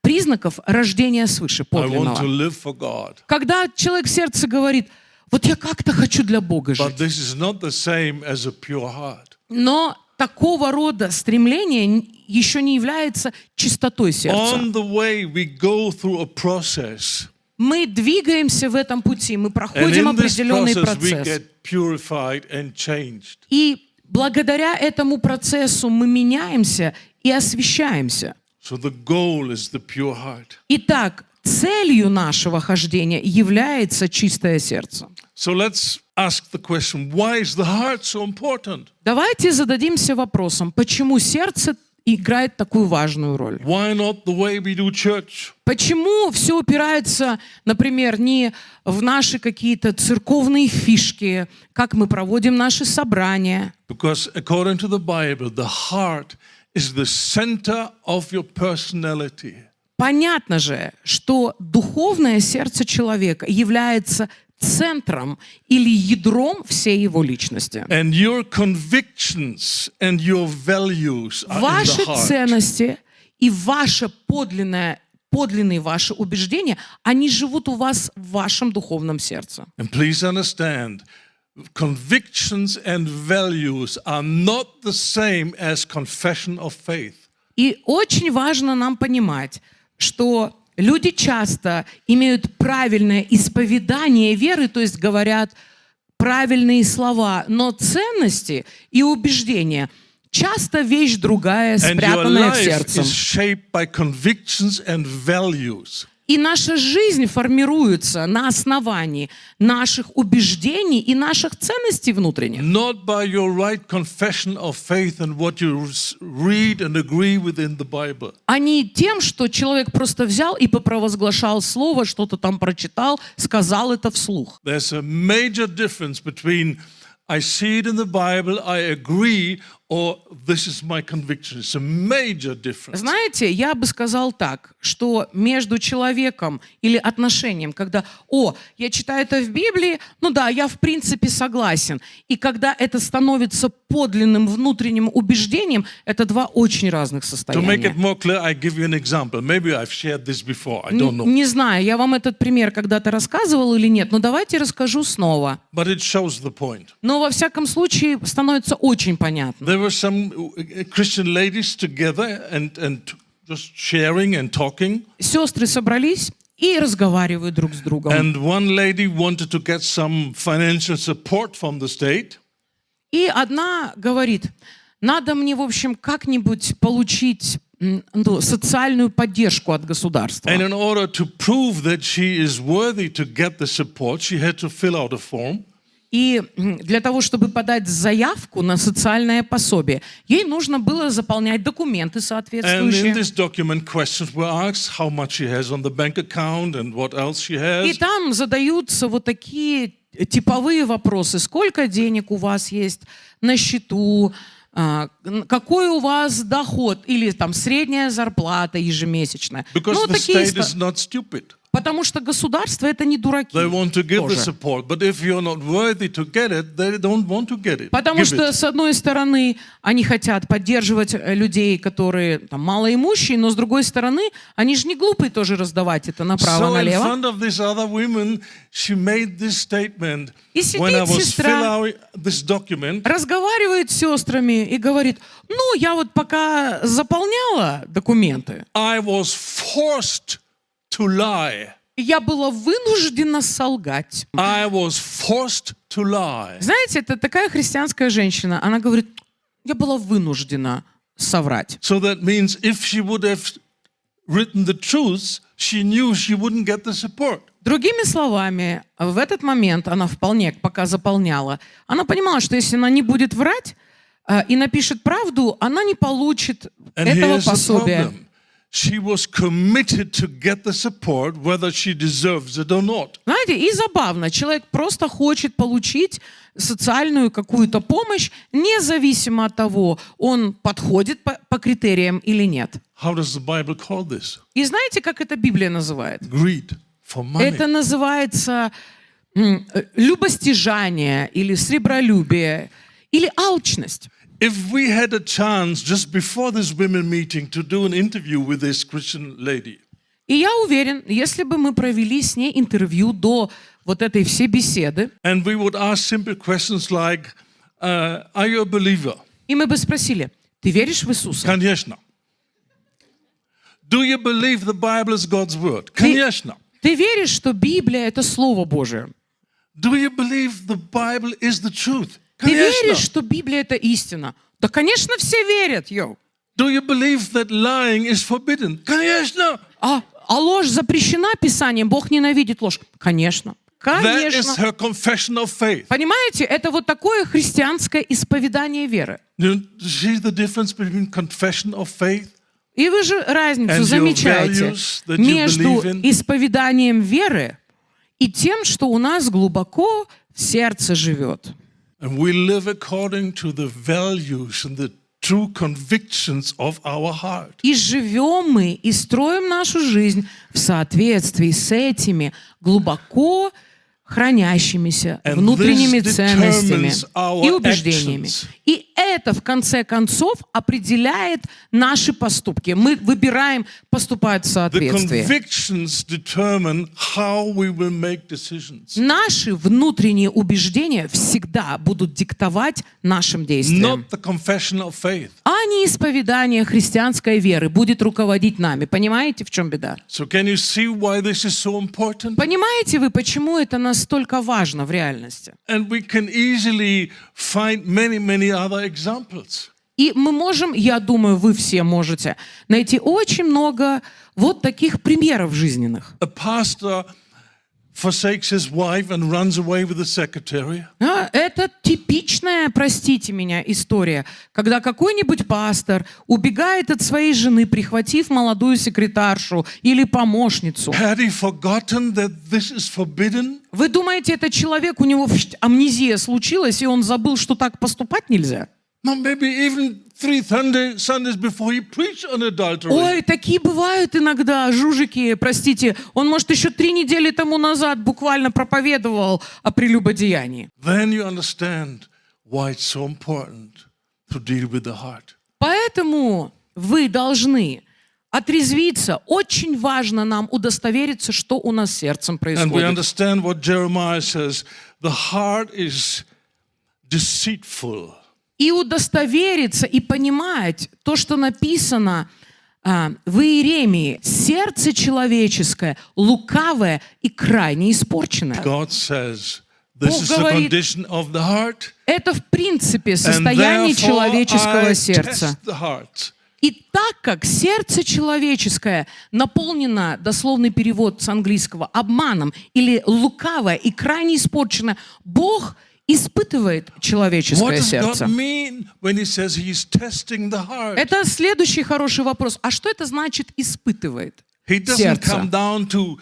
S2: признаков рождения свыше
S1: I want to
S2: подлинного.
S1: live for God.
S2: Когда человек в сердце говорит, вот я как-то хочу для Бога жить,
S1: But this is not the same as a pure heart.
S2: но такого рода стремление еще не является чистотой сердца.
S1: On the way, we go through a process.
S2: Мы двигаемся в этом пути, мы
S1: And
S2: проходим
S1: in this
S2: определенный
S1: process, we
S2: процесс.
S1: get purified and changed.
S2: И благодаря этому процессу мы меняемся и освящаемся.
S1: So the goal is the pure heart.
S2: Итак, целью нашего хождения является чистое сердце.
S1: So let's ask the question, why is the heart so important?
S2: Давайте зададимся вопросом, почему сердце играет такую важную роль?
S1: Why not the way we do church?
S2: Почему все упирается, например, не в наши какие-то церковные фишки, как мы проводим наши собрания?
S1: Because according to the Bible, the heart is the center of your personality.
S2: Понятно же, что духовное сердце человека является центром или ядром всей его личности.
S1: And your convictions and your values are in
S2: Ваши
S1: the heart.
S2: ценности и подлинные ваши убеждения, они живут у вас в вашем духовном сердце.
S1: And please understand, convictions and values are not the same as confession of faith.
S2: И очень важно нам понимать, что люди часто имеют правильное исповедание веры, то есть говорят правильные слова, но ценности и убеждения часто вещь другая,
S1: And your
S2: спрятанная в
S1: life
S2: сердце.
S1: is shaped by convictions and values.
S2: И наша жизнь формируется на основании наших убеждений и наших ценностей внутренних.
S1: Not by your right confession of faith and what you read and agree within the Bible.
S2: А не тем, что человек просто взял и попровозглашал слово, что-то там прочитал, сказал это вслух.
S1: There's a major difference between I see it in the Bible, I agree, or this is my conviction. It's a major difference.
S2: Знаете, я бы сказал так, что между человеком или отношением, когда, я читаю это в Библии, ну да, я в принципе согласен, и когда это становится подлинным внутренним убеждением, это два очень разных
S1: To make
S2: состояния.
S1: it more clear, I give you an example. Maybe I've shared this before. I don't know.
S2: Не знаю, я вам этот пример когда-то рассказывал или нет, но давайте расскажу снова.
S1: But it shows the point.
S2: Но во всяком случае становится очень понятно.
S1: There were some Christian ladies together and just sharing and talking.
S2: Сестры собрались и разговаривают друг с другом.
S1: And one lady wanted to get some financial support from the state.
S2: И одна говорит, надо мне, в общем, как-нибудь получить социальную поддержку от государства.
S1: And in order to prove that she is worthy to get the support, she had to fill out a form.
S2: И для того, чтобы подать заявку на социальное пособие, ей нужно было заполнять документы
S1: And in
S2: соответствующие.
S1: this document, questions were asked, how much she has on the bank account and what else she
S2: И
S1: has.
S2: там задаются вот такие типовые вопросы. Сколько денег у вас есть на счету? Какой у вас доход? Или там средняя зарплата ежемесячная?
S1: Because
S2: Ну,
S1: the
S2: такие
S1: state is not stupid.
S2: Потому что государство это не дураки.
S1: They want to give the
S2: тоже.
S1: support, but if you're not worthy to get it, they don't want to get it.
S2: Потому
S1: Give
S2: что,
S1: it.
S2: с одной стороны, они хотят поддерживать людей, которые там, малоимущие, но с другой стороны, они же не глупые тоже раздавать это
S1: So in
S2: направо-налево.
S1: front of these other women, she made this statement.
S2: И
S1: When I
S2: сидит
S1: was
S2: сестра,
S1: filling out this document,
S2: разговаривает с сестрами и говорит, ну, я вот пока заполняла документы,
S1: I was forced to lie.
S2: я была вынуждена солгать.
S1: I was forced to lie.
S2: Знаете, это такая христианская женщина, она говорит, я была вынуждена соврать.
S1: So that means if she would have written the truth, she knew she wouldn't get the support.
S2: Другими словами, в этот момент она вполне, пока заполняла, она понимала, что если она не будет врать и напишет правду, она не получит
S1: And
S2: этого
S1: here's the
S2: пособия.
S1: problem. She was committed to get the support whether she deserves it or not.
S2: Знаете, и забавно, человек просто хочет получить социальную какую-то помощь, независимо от того, он подходит по критериям или нет.
S1: How does the Bible call this?
S2: И знаете, как это Библия называет?
S1: Greed for money.
S2: Это называется любостяжание или сребролюбие или алчность.
S1: If we had a chance just before this women meeting to do an interview with this Christian lady,
S2: И я уверен, если бы мы провели с ней интервью до вот этой всей беседы,
S1: and we would ask simple questions like, are you a believer?
S2: и мы бы спросили, ты веришь в Иисуса?
S1: Конечно. Do you believe the Bible is God's word? Конечно.
S2: Ты веришь, что Библия — это Слово Божие?
S1: Do you believe the Bible is the truth?
S2: Ты веришь,
S1: Конечно.
S2: что Библия — это истина? Да, конечно, все верят, йоу.
S1: Do you believe that lying is forbidden? Конечно.
S2: А ложь запрещена Писанием, Бог ненавидит ложь. Конечно.
S1: That is
S2: Конечно.
S1: her confession of faith.
S2: Понимаете, это вот такое христианское исповедание веры.
S1: You see the difference between confession of faith?
S2: И вы же разницу
S1: And your
S2: замечаете
S1: values that you
S2: между
S1: believe in?
S2: исповеданием веры и тем, что у нас глубоко в сердце живет.
S1: And we live according to the values and the true convictions of our heart.
S2: И живем мы, и строим нашу жизнь в соответствии с этими глубоко хранящимися
S1: And
S2: внутренними
S1: this
S2: ценностями
S1: determines our
S2: и убеждениями.
S1: actions.
S2: И это, в конце концов, определяет наши поступки. Мы выбираем поступать в
S1: The
S2: соответствии.
S1: convictions determine how we will make decisions.
S2: Наши внутренние убеждения всегда будут диктовать нашим действиям.
S1: Not the confession of faith.
S2: А не исповедание христианской веры будет руководить нами. Понимаете, в чем беда?
S1: So can you see why this is so important?
S2: Понимаете вы, почему это настолько важно в реальности?
S1: And we can easily find many other examples.
S2: И мы можем, я думаю, вы все можете найти очень много вот таких примеров жизненных.
S1: A pastor forsakes his wife and runs away with the secretary.
S2: Это типичная, простите меня, история, когда какой-нибудь пастор убегает от своей жены, прихватив молодую секретаршу или помощницу.
S1: Had he forgotten that this is forbidden?
S2: Вы думаете, этот человек, у него амнезия случилась, и он забыл, что так поступать нельзя?
S1: No, maybe even 3 Sundays before he preached on adultery.
S2: Ой, такие бывают иногда, жужики, простите. Он, может, еще 3 недели тому назад буквально проповедовал о прелюбодеянии.
S1: Then you understand why it's so important to deal with the heart.
S2: Поэтому вы должны отрезвиться. Очень важно нам удостовериться, что у нас с сердцем
S1: And we
S2: происходит.
S1: understand what Jeremiah says. The heart is deceitful.
S2: И удостовериться, и понимать то, что написано в Иеремии. Сердце человеческое, лукавое и крайне испорченное.
S1: God says this
S2: Бог
S1: is the
S2: говорит,
S1: condition of the heart.
S2: Это в принципе
S1: And
S2: состояние
S1: therefore
S2: человеческого
S1: I
S2: сердца.
S1: test the heart.
S2: И так как сердце человеческое наполнено, дословный перевод с английского, обманом или лукавое и крайне испорченное, Бог испытывает
S1: What
S2: человеческое
S1: does God
S2: сердце.
S1: mean when he says he's testing the heart?
S2: Это следующий хороший вопрос. А что это значит испытывает
S1: He doesn't
S2: сердце?
S1: come down to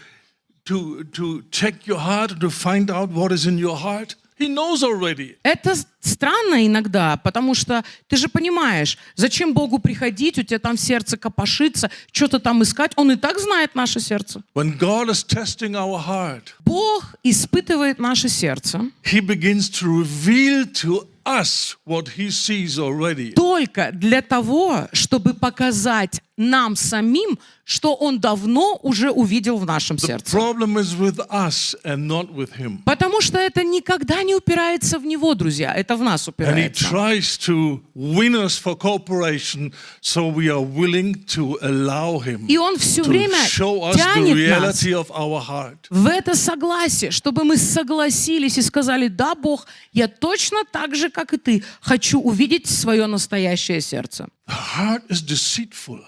S1: check your heart, to find out what is in your heart. He knows already.
S2: Это странно иногда, потому что ты же понимаешь, зачем Богу приходить, у тебя там сердце копошится, что-то там искать, Он и так знает наше сердце.
S1: When God is testing our heart,
S2: Бог испытывает наше сердце
S1: he begins to reveal to us what he sees already.
S2: только для того, чтобы показать нам самим, что Он давно уже увидел в нашем
S1: The
S2: сердце.
S1: problem is with us and not with him.
S2: Потому что это никогда не упирается в Него, друзья, это в нас
S1: And he
S2: упирается.
S1: tries to win us for cooperation, so we are willing to allow him
S2: И Он все
S1: to
S2: время
S1: show us the
S2: тянет нас
S1: reality of our heart.
S2: в это согласие, чтобы мы согласились и сказали: да, Бог, я точно так же, как и ты, хочу увидеть свое настоящее сердце.
S1: The heart is deceitful.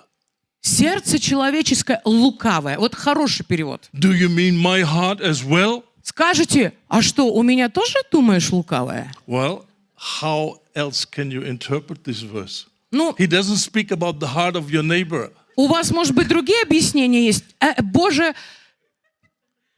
S2: Сердце человеческое лукавое. Вот хороший перевод.
S1: Do you mean my heart as well?
S2: Скажете: а что, у меня тоже, думаешь, лукавое?
S1: Well, how else can you interpret this verse?
S2: Ну,
S1: He doesn't speak about the heart of your neighbor.
S2: у вас, может быть, другие объяснения есть. Боже,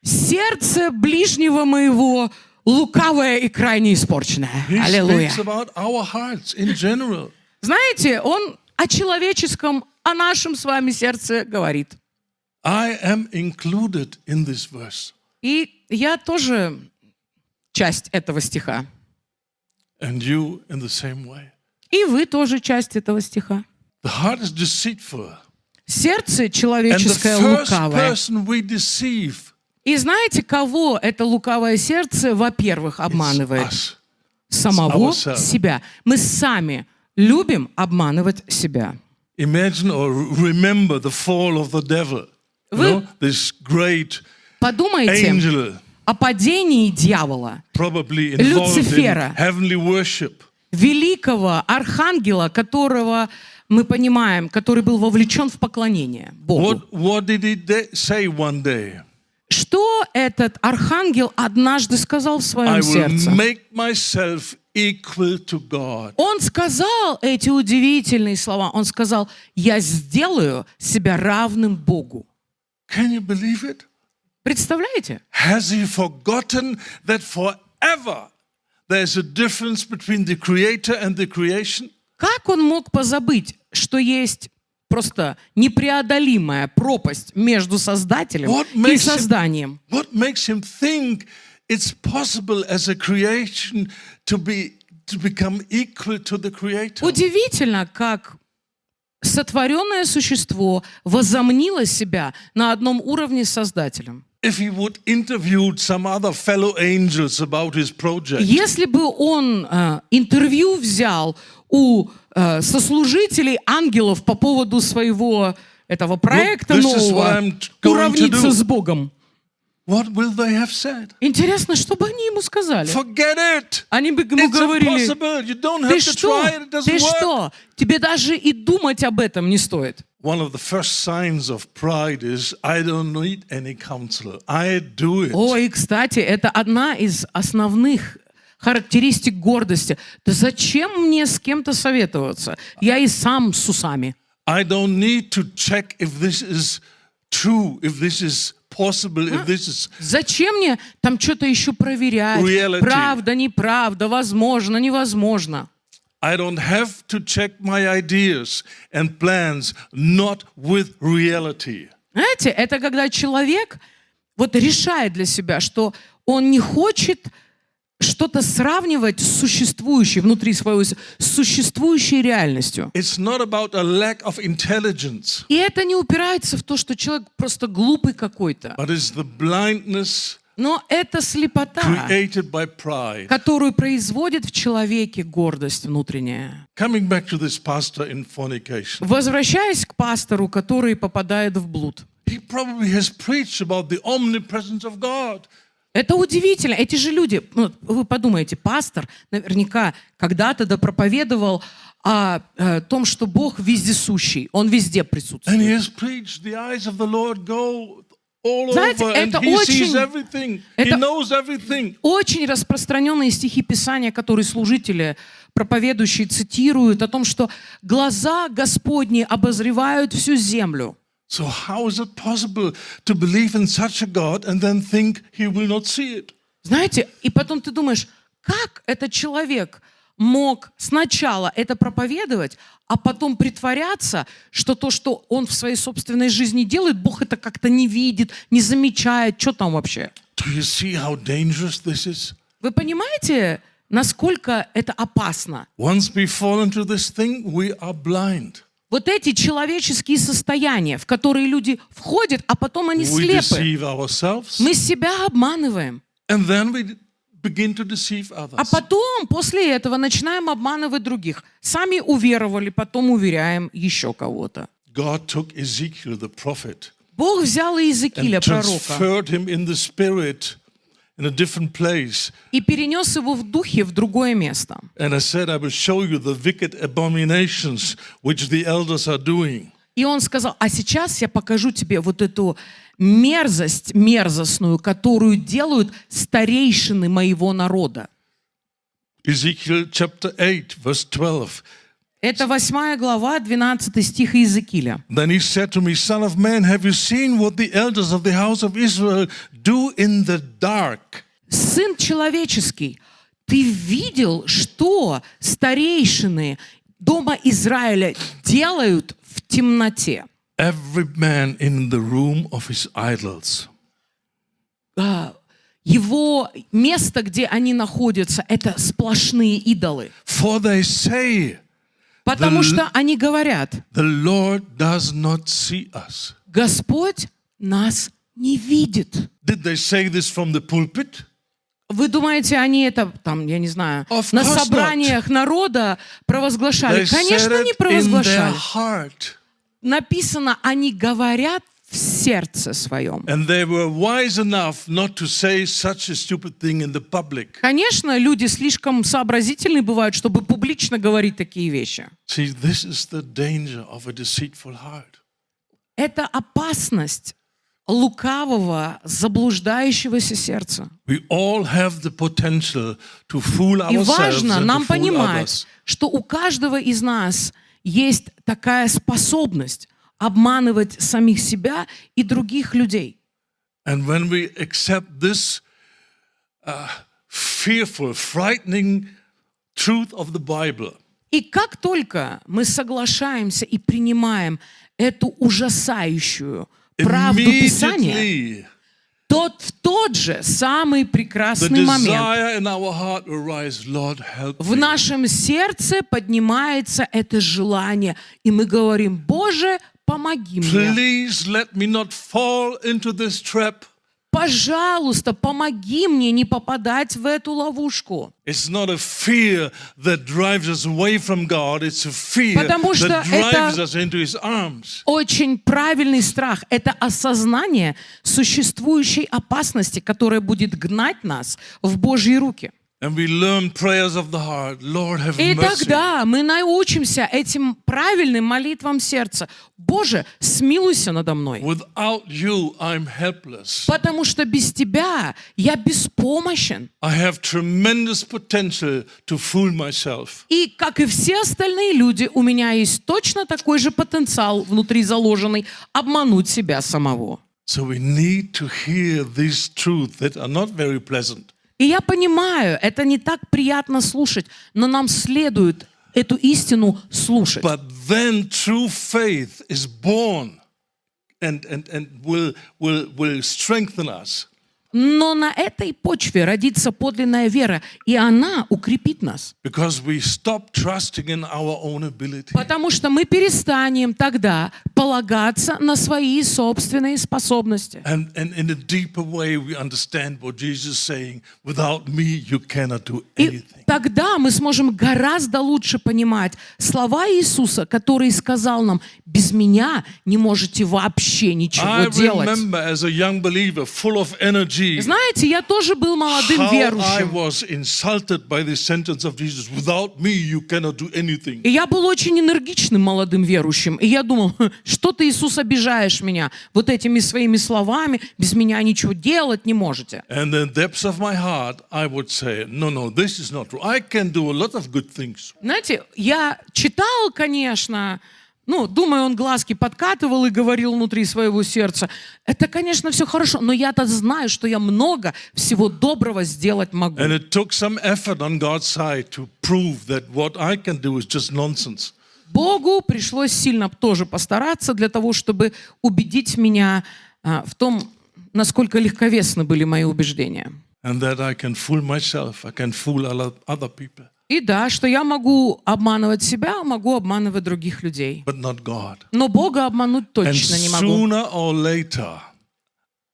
S2: сердце ближнего моего лукавое и крайне испорченное.
S1: He
S2: Аллилуйя.
S1: speaks about our hearts in general.
S2: Знаете, Он о человеческом, о нашем с вами сердце говорит.
S1: I am included in this verse.
S2: И я тоже часть этого стиха.
S1: And you in the same way.
S2: И вы тоже часть этого стиха.
S1: The heart is deceitful.
S2: Сердце
S1: And the
S2: человеческое
S1: first
S2: лукавое.
S1: person we deceive
S2: И знаете, кого это лукавое сердце, во-первых,
S1: is
S2: обманывает?
S1: us.
S2: Самого
S1: ourselves.
S2: себя. Мы сами любим обманывать себя.
S1: Imagine or remember the fall of the devil. You
S2: Вы
S1: know, this great
S2: подумайте
S1: angel,
S2: о падении дьявола,
S1: probably involved in
S2: Люцифера.
S1: heavenly worship.
S2: великого архангела, которого мы понимаем, который был вовлечен в поклонение Богу.
S1: What did he say one day?
S2: Что этот архангел однажды сказал в
S1: I
S2: своем
S1: will
S2: сердце?
S1: make myself equal to God.
S2: Он сказал эти удивительные слова. Он сказал: я сделаю себя равным Богу.
S1: Can you believe it?
S2: Представляете?
S1: Has he forgotten that forever there's a difference between the creator and the creation?
S2: Как он мог позабыть, что есть просто непреодолимая пропасть между Создателем
S1: What
S2: и
S1: makes him-
S2: созданием?
S1: What makes him think it's possible as a creation to become equal to the creator?
S2: Удивительно, как сотворенное существо возомнило себя на одном уровне с Создателем.
S1: If he would interview some other fellow angels about his project,
S2: Если бы он интервью взял у сослужителей ангелов по поводу своего этого проекта
S1: this is what
S2: нового,
S1: I'm going to
S2: уравниться
S1: do.
S2: с Богом,
S1: what will they have said?
S2: интересно, что бы они ему сказали?
S1: Forget it.
S2: Они бы ему
S1: It's
S2: говорили:
S1: impossible. You don't
S2: ты
S1: have to
S2: что?
S1: try it. It
S2: Ты
S1: doesn't work.
S2: что? Тебе даже и думать об этом не стоит.
S1: One of the first signs of pride is I don't need any counselor. I do it.
S2: О, и, кстати, это одна из основных характеристик гордости. Да зачем мне с кем-то советоваться? Я и сам с усами.
S1: I don't need to check if this is true, if this is possible, if this is...
S2: Зачем мне там что-то еще проверять?
S1: Reality.
S2: Правда, неправда, возможно, невозможно.
S1: I don't have to check my ideas and plans not with reality.
S2: Знаете, это когда человек вот решает для себя, что он не хочет что-то сравнивать с существующей, внутри своего, с существующей реальностью.
S1: It's not about a lack of intelligence,
S2: И это не упирается в то, что человек просто глупый какой-то.
S1: but it's the blindness
S2: Но это слепота,
S1: created by pride.
S2: которую производит в человеке гордость внутренняя.
S1: Coming back to this pastor in fornication,
S2: Возвращаясь к пастору, который попадает в блуд.
S1: he probably has preached about the omnipresence of God.
S2: Это удивительно. Эти же люди, ну, вы подумайте, пастор наверняка когда-то проповедовал о том, что Бог вездесущий, Он везде
S1: And he
S2: присутствует.
S1: has preached, the eyes of the Lord go all
S2: Знаете,
S1: over, and
S2: это
S1: he sees
S2: очень-
S1: everything. He
S2: это-
S1: knows everything.
S2: Очень распространенные стихи Писания, которые служители, проповедующие цитируют, о том, что глаза Господни обозревают всю землю.
S1: So how is it possible to believe in such a God and then think he will not see it?
S2: Знаете, и потом ты думаешь, как этот человек мог сначала это проповедовать, а потом притворяться, что то, что он в своей собственной жизни делает, Бог это как-то не видит, не замечает, что там вообще.
S1: Do you see how dangerous this is?
S2: Вы понимаете, насколько это опасно?
S1: Once we fall into this thing, we are blind.
S2: Вот эти человеческие состояния, в которые люди входят, а потом они
S1: We
S2: слепы.
S1: deceive ourselves,
S2: Мы себя обманываем.
S1: and then we begin to deceive others.
S2: А потом, после этого, начинаем обманывать других. Сами уверовали, потом уверяем еще кого-то.
S1: God took Ezekiel, the prophet,
S2: Бог взял Иезекииля,
S1: and
S2: пророка,
S1: transferred him in the spirit in a different place.
S2: и перенес его в духе в другое место.
S1: And I said, I will show you the wicked abominations which the elders are doing.
S2: И он сказал, а сейчас я покажу тебе вот эту мерзость мерзостную, которую делают старейшины моего народа.
S1: Ezekiel chapter 8, verse 12.
S2: Это 8 глава, 12 стих Иезекииля.
S1: Then he said to me, Son of man, have you seen what the elders of the house of Israel do in the dark?
S2: Сын человеческий, ты видел, что старейшины дома Израиля делают в темноте?
S1: Every man in the room of his idols.
S2: Его место, где они находятся, это сплошные идолы.
S1: For they say,
S2: Потому что они говорят,
S1: the Lord does not see us.
S2: Господь нас не видит.
S1: Did they say this from the pulpit?
S2: Вы думаете, они это, там, я не знаю,
S1: Of
S2: на
S1: course
S2: собраниях народа провозглашали?
S1: They said
S2: Конечно, не
S1: it in their
S2: провозглашали.
S1: heart.
S2: Написано, они говорят в сердце своем.
S1: And they were wise enough not to say such a stupid thing in the public.
S2: Конечно, люди слишком сообразительны бывают, чтобы публично говорить такие вещи.
S1: See, this is the danger of a deceitful heart.
S2: Это опасность лукавого, заблуждающегося сердца.
S1: We all have the potential to fool
S2: И
S1: ourselves
S2: важно
S1: and to
S2: нам
S1: fool
S2: понимать,
S1: others.
S2: что у каждого из нас есть такая способность обманывать самих себя и других людей.
S1: And when we accept this fearful, frightening truth of the Bible,
S2: И как только мы соглашаемся и принимаем эту ужасающую правду Писания,
S1: immediately
S2: в тот же самый
S1: the
S2: прекрасный момент
S1: desire in our heart will rise, Lord, help
S2: в
S1: me.
S2: нашем сердце поднимается это желание, и мы говорим, Боже, помоги мне.
S1: Please let me not fall into this trap.
S2: Пожалуйста, помоги мне не попадать в эту ловушку.
S1: It's not a fear that drives us away from God, it's a fear
S2: Потому что
S1: that drives
S2: это-
S1: us into His arms.
S2: Очень правильный страх – это осознание существующей опасности, которая будет гнать нас в Божьи руки.
S1: And we learn prayers of the heart. Lord, have
S2: И
S1: mercy.
S2: тогда мы научимся этим правильным молитвам сердца. Боже, смилуйся надо мной.
S1: Without you, I'm helpless.
S2: Потому что без Тебя я беспомощен.
S1: I have tremendous potential to fool myself.
S2: И, как и все остальные люди, у меня есть точно такой же потенциал внутри заложенный обмануть себя самого.
S1: So we need to hear these truths that are not very pleasant.
S2: И я понимаю, это не так приятно слушать, но нам следует эту истину слушать.
S1: But then true faith is born and will strengthen us.
S2: Но на этой почве родится подлинная вера, и она укрепит нас.
S1: Because we stop trusting in our own ability.
S2: Потому что мы перестанем тогда полагаться на свои собственные способности.
S1: And in a deeper way, we understand what Jesus is saying. Without me, you cannot do
S2: И
S1: anything.
S2: тогда мы сможем гораздо лучше понимать слова Иисуса, который сказал нам: без меня не можете вообще ничего
S1: I
S2: делать.
S1: remember as a young believer, full of energy,
S2: Знаете, я тоже был молодым
S1: how I
S2: верующим.
S1: was insulted by the sentence of Jesus. Without me, you cannot do anything.
S2: И я был очень энергичным молодым верующим. И я думал: что ты, Иисус, обижаешь меня вот этими своими словами, без меня ничего делать не можете.
S1: And in the depths of my heart, I would say, no, this is not true. I can do a lot of good things.
S2: Знаете, я читал, конечно, думаю, он глазки подкатывал и говорил внутри своего сердца: это, конечно, все хорошо, но я-то знаю, что я много всего доброго сделать могу.
S1: And it took some effort on God's side to prove that what I can do is just nonsense.
S2: Богу пришлось сильно тоже постараться для того, чтобы убедить меня в том, насколько легковесны были мои убеждения.
S1: And that I can fool myself, I can fool other people,
S2: И да, что я могу обманывать себя, могу обманывать других людей.
S1: but not God.
S2: Но Бога обмануть
S1: And
S2: точно не могу.
S1: sooner or later,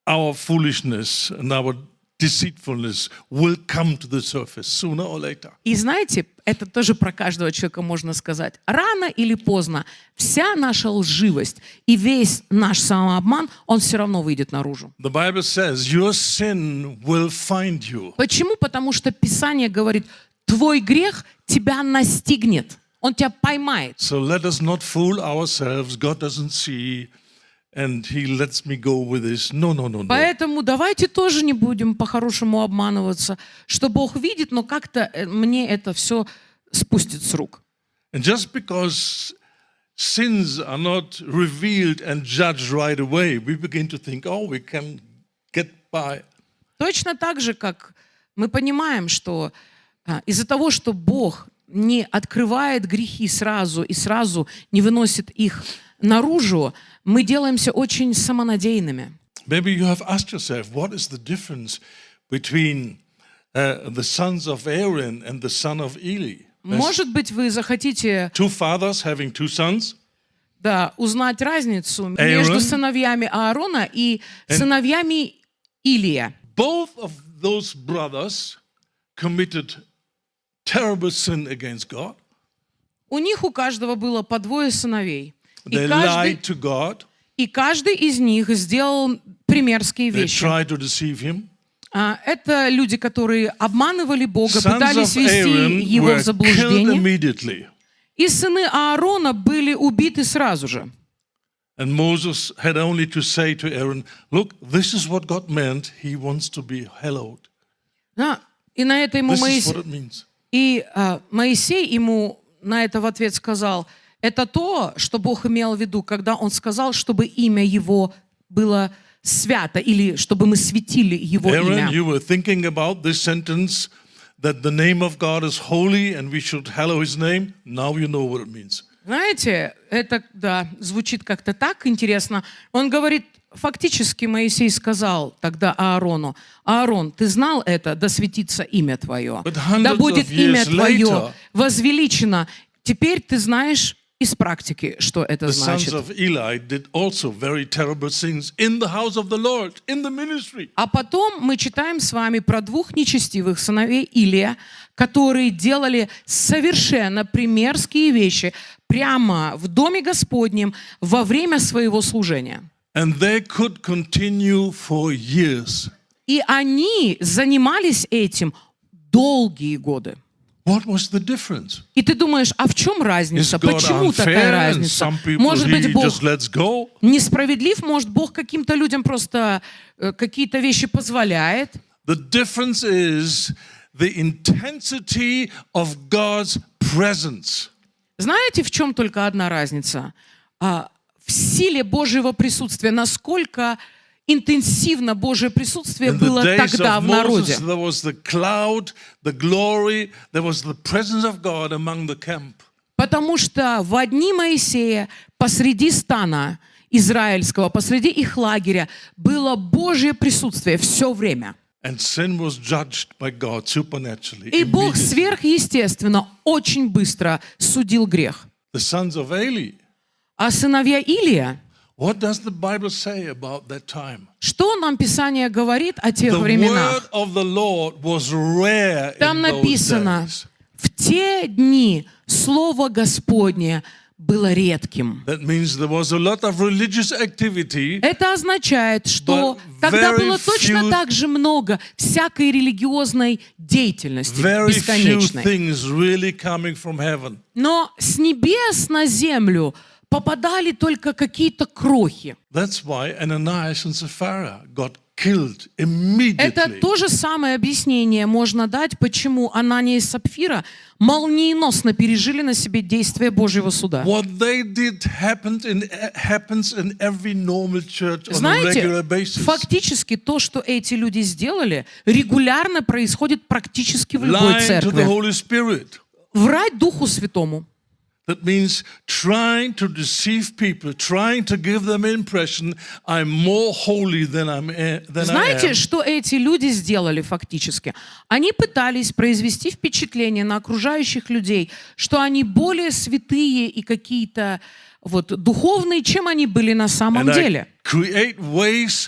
S1: our foolishness and our deceitfulness will come to the surface, sooner or later.
S2: И знаете, это тоже про каждого человека можно сказать. Рано или поздно вся наша лживость и весь наш самообман, он все равно выйдет наружу.
S1: The Bible says, your sin will find you.
S2: Почему? Потому что Писание говорит: твой грех тебя настигнет, он тебя поймает.
S1: So let us not fool ourselves. God doesn't see, and He lets me go with this. No.
S2: Поэтому давайте тоже не будем по-хорошему обманываться, что Бог видит, но как-то мне это все спустит с рук.
S1: And just because sins are not revealed and judged right away, we begin to think, oh, we can get by.
S2: Точно так же, как мы понимаем, что из-за того, что Бог не открывает грехи сразу и сразу не выносит их наружу, мы делаемся очень самонадеянными.
S1: Maybe you have asked yourself, what is the difference between the sons of Aaron and the son of Eli? There's
S2: Может быть, вы захотите
S1: two fathers having two sons.
S2: узнать разницу между сыновьями Аарона и сыновьями Илия.
S1: Both of those brothers committed terrible sin against God.
S2: У них у каждого было по двое сыновей.
S1: They lied to God.
S2: И каждый из них сделал примерские
S1: They
S2: вещи.
S1: tried to deceive him.
S2: Это люди, которые обманывали Бога,
S1: Sons
S2: пытались
S1: of
S2: ввести
S1: Aaron
S2: его в
S1: were killed
S2: заблуждение.
S1: immediately.
S2: И сыны Аарона были убиты сразу же.
S1: And Moses had only to say to Aaron, look, this is what God meant. He wants to be hallowed.
S2: И на это ему
S1: This is what it means.
S2: Моисей ему на это в ответ сказал: это то, что Бог имел в виду, когда он сказал, чтобы имя его было свято, или чтобы мы светили его
S1: Aaron,
S2: имя.
S1: you were thinking about this sentence, that the name of God is holy and we should hallow his name. Now you know what it means.
S2: Знаете, это, звучит как-то так интересно. Он говорит, фактически Моисей сказал тогда Аарону: Аарон, ты знал это, да светится имя твое, да будет имя твое возвеличено. Теперь ты знаешь из практики, что это
S1: The
S2: значит.
S1: sons of Eli did also very terrible things in the house of the Lord, in the ministry.
S2: А потом мы читаем с вами про двух нечестивых сыновей Илия, которые делали совершенно примерские вещи прямо в Доме Господнем во время своего служения.
S1: And they could continue for years.
S2: И они занимались этим долгие годы.
S1: What was the difference?
S2: И ты думаешь, а в чем
S1: Is
S2: разница?
S1: God
S2: Почему такая
S1: unfair and
S2: разница?
S1: some people
S2: Может быть,
S1: he
S2: Бог
S1: just lets go?
S2: несправедлив, может, Бог каким-то людям просто какие-то вещи позволяет.
S1: The difference is the intensity of God's presence.
S2: Знаете, в чем только одна разница? В силе Божьего присутствия, насколько интенсивно Божье присутствие
S1: In the
S2: было
S1: days
S2: тогда
S1: of
S2: в народе.
S1: Moses, there was the cloud, the glory, there was the presence of God among the camp.
S2: Потому что в дни Моисея посреди стана израильского, посреди их лагеря было Божье присутствие все время.
S1: And sin was judged by God supernaturally.
S2: И Бог
S1: immediately.
S2: сверхъестественно очень быстро судил грех.
S1: The sons of Eli.
S2: А сыновья Илия,
S1: What does the Bible say about that time?
S2: что нам Писание говорит о тех
S1: The word
S2: временах?
S1: of the Lord was rare
S2: Там
S1: in those
S2: написано,
S1: days.
S2: в те дни Слово Господне было редким.
S1: That means there was a lot of religious activity,
S2: Это означает, что
S1: But
S2: тогда
S1: very
S2: было точно
S1: few-
S2: так же много всякой религиозной деятельности,
S1: very few
S2: бесконечной.
S1: things really coming from heaven.
S2: Но с небес на землю попадали только какие-то крохи.
S1: That's why Ananias and Sapphira got killed
S2: Это
S1: immediately.
S2: то же самое объяснение можно дать, почему Анания и Сапфира молниеносно пережили на себе действие Божьего суда.
S1: What they did happens in every normal church on a
S2: Знаете,
S1: regular basis.
S2: фактически то, что эти люди сделали, регулярно происходит практически в любой
S1: Lying to the
S2: церкви.
S1: Holy Spirit.
S2: Врать Духу Святому.
S1: That means trying to deceive people, trying to give them impression I'm more holy than I
S2: Знаете,
S1: am.
S2: что эти люди сделали фактически? Они пытались произвести впечатление на окружающих людей, что они более святые и какие-то вот духовные, чем они были на самом
S1: And I
S2: деле.
S1: create ways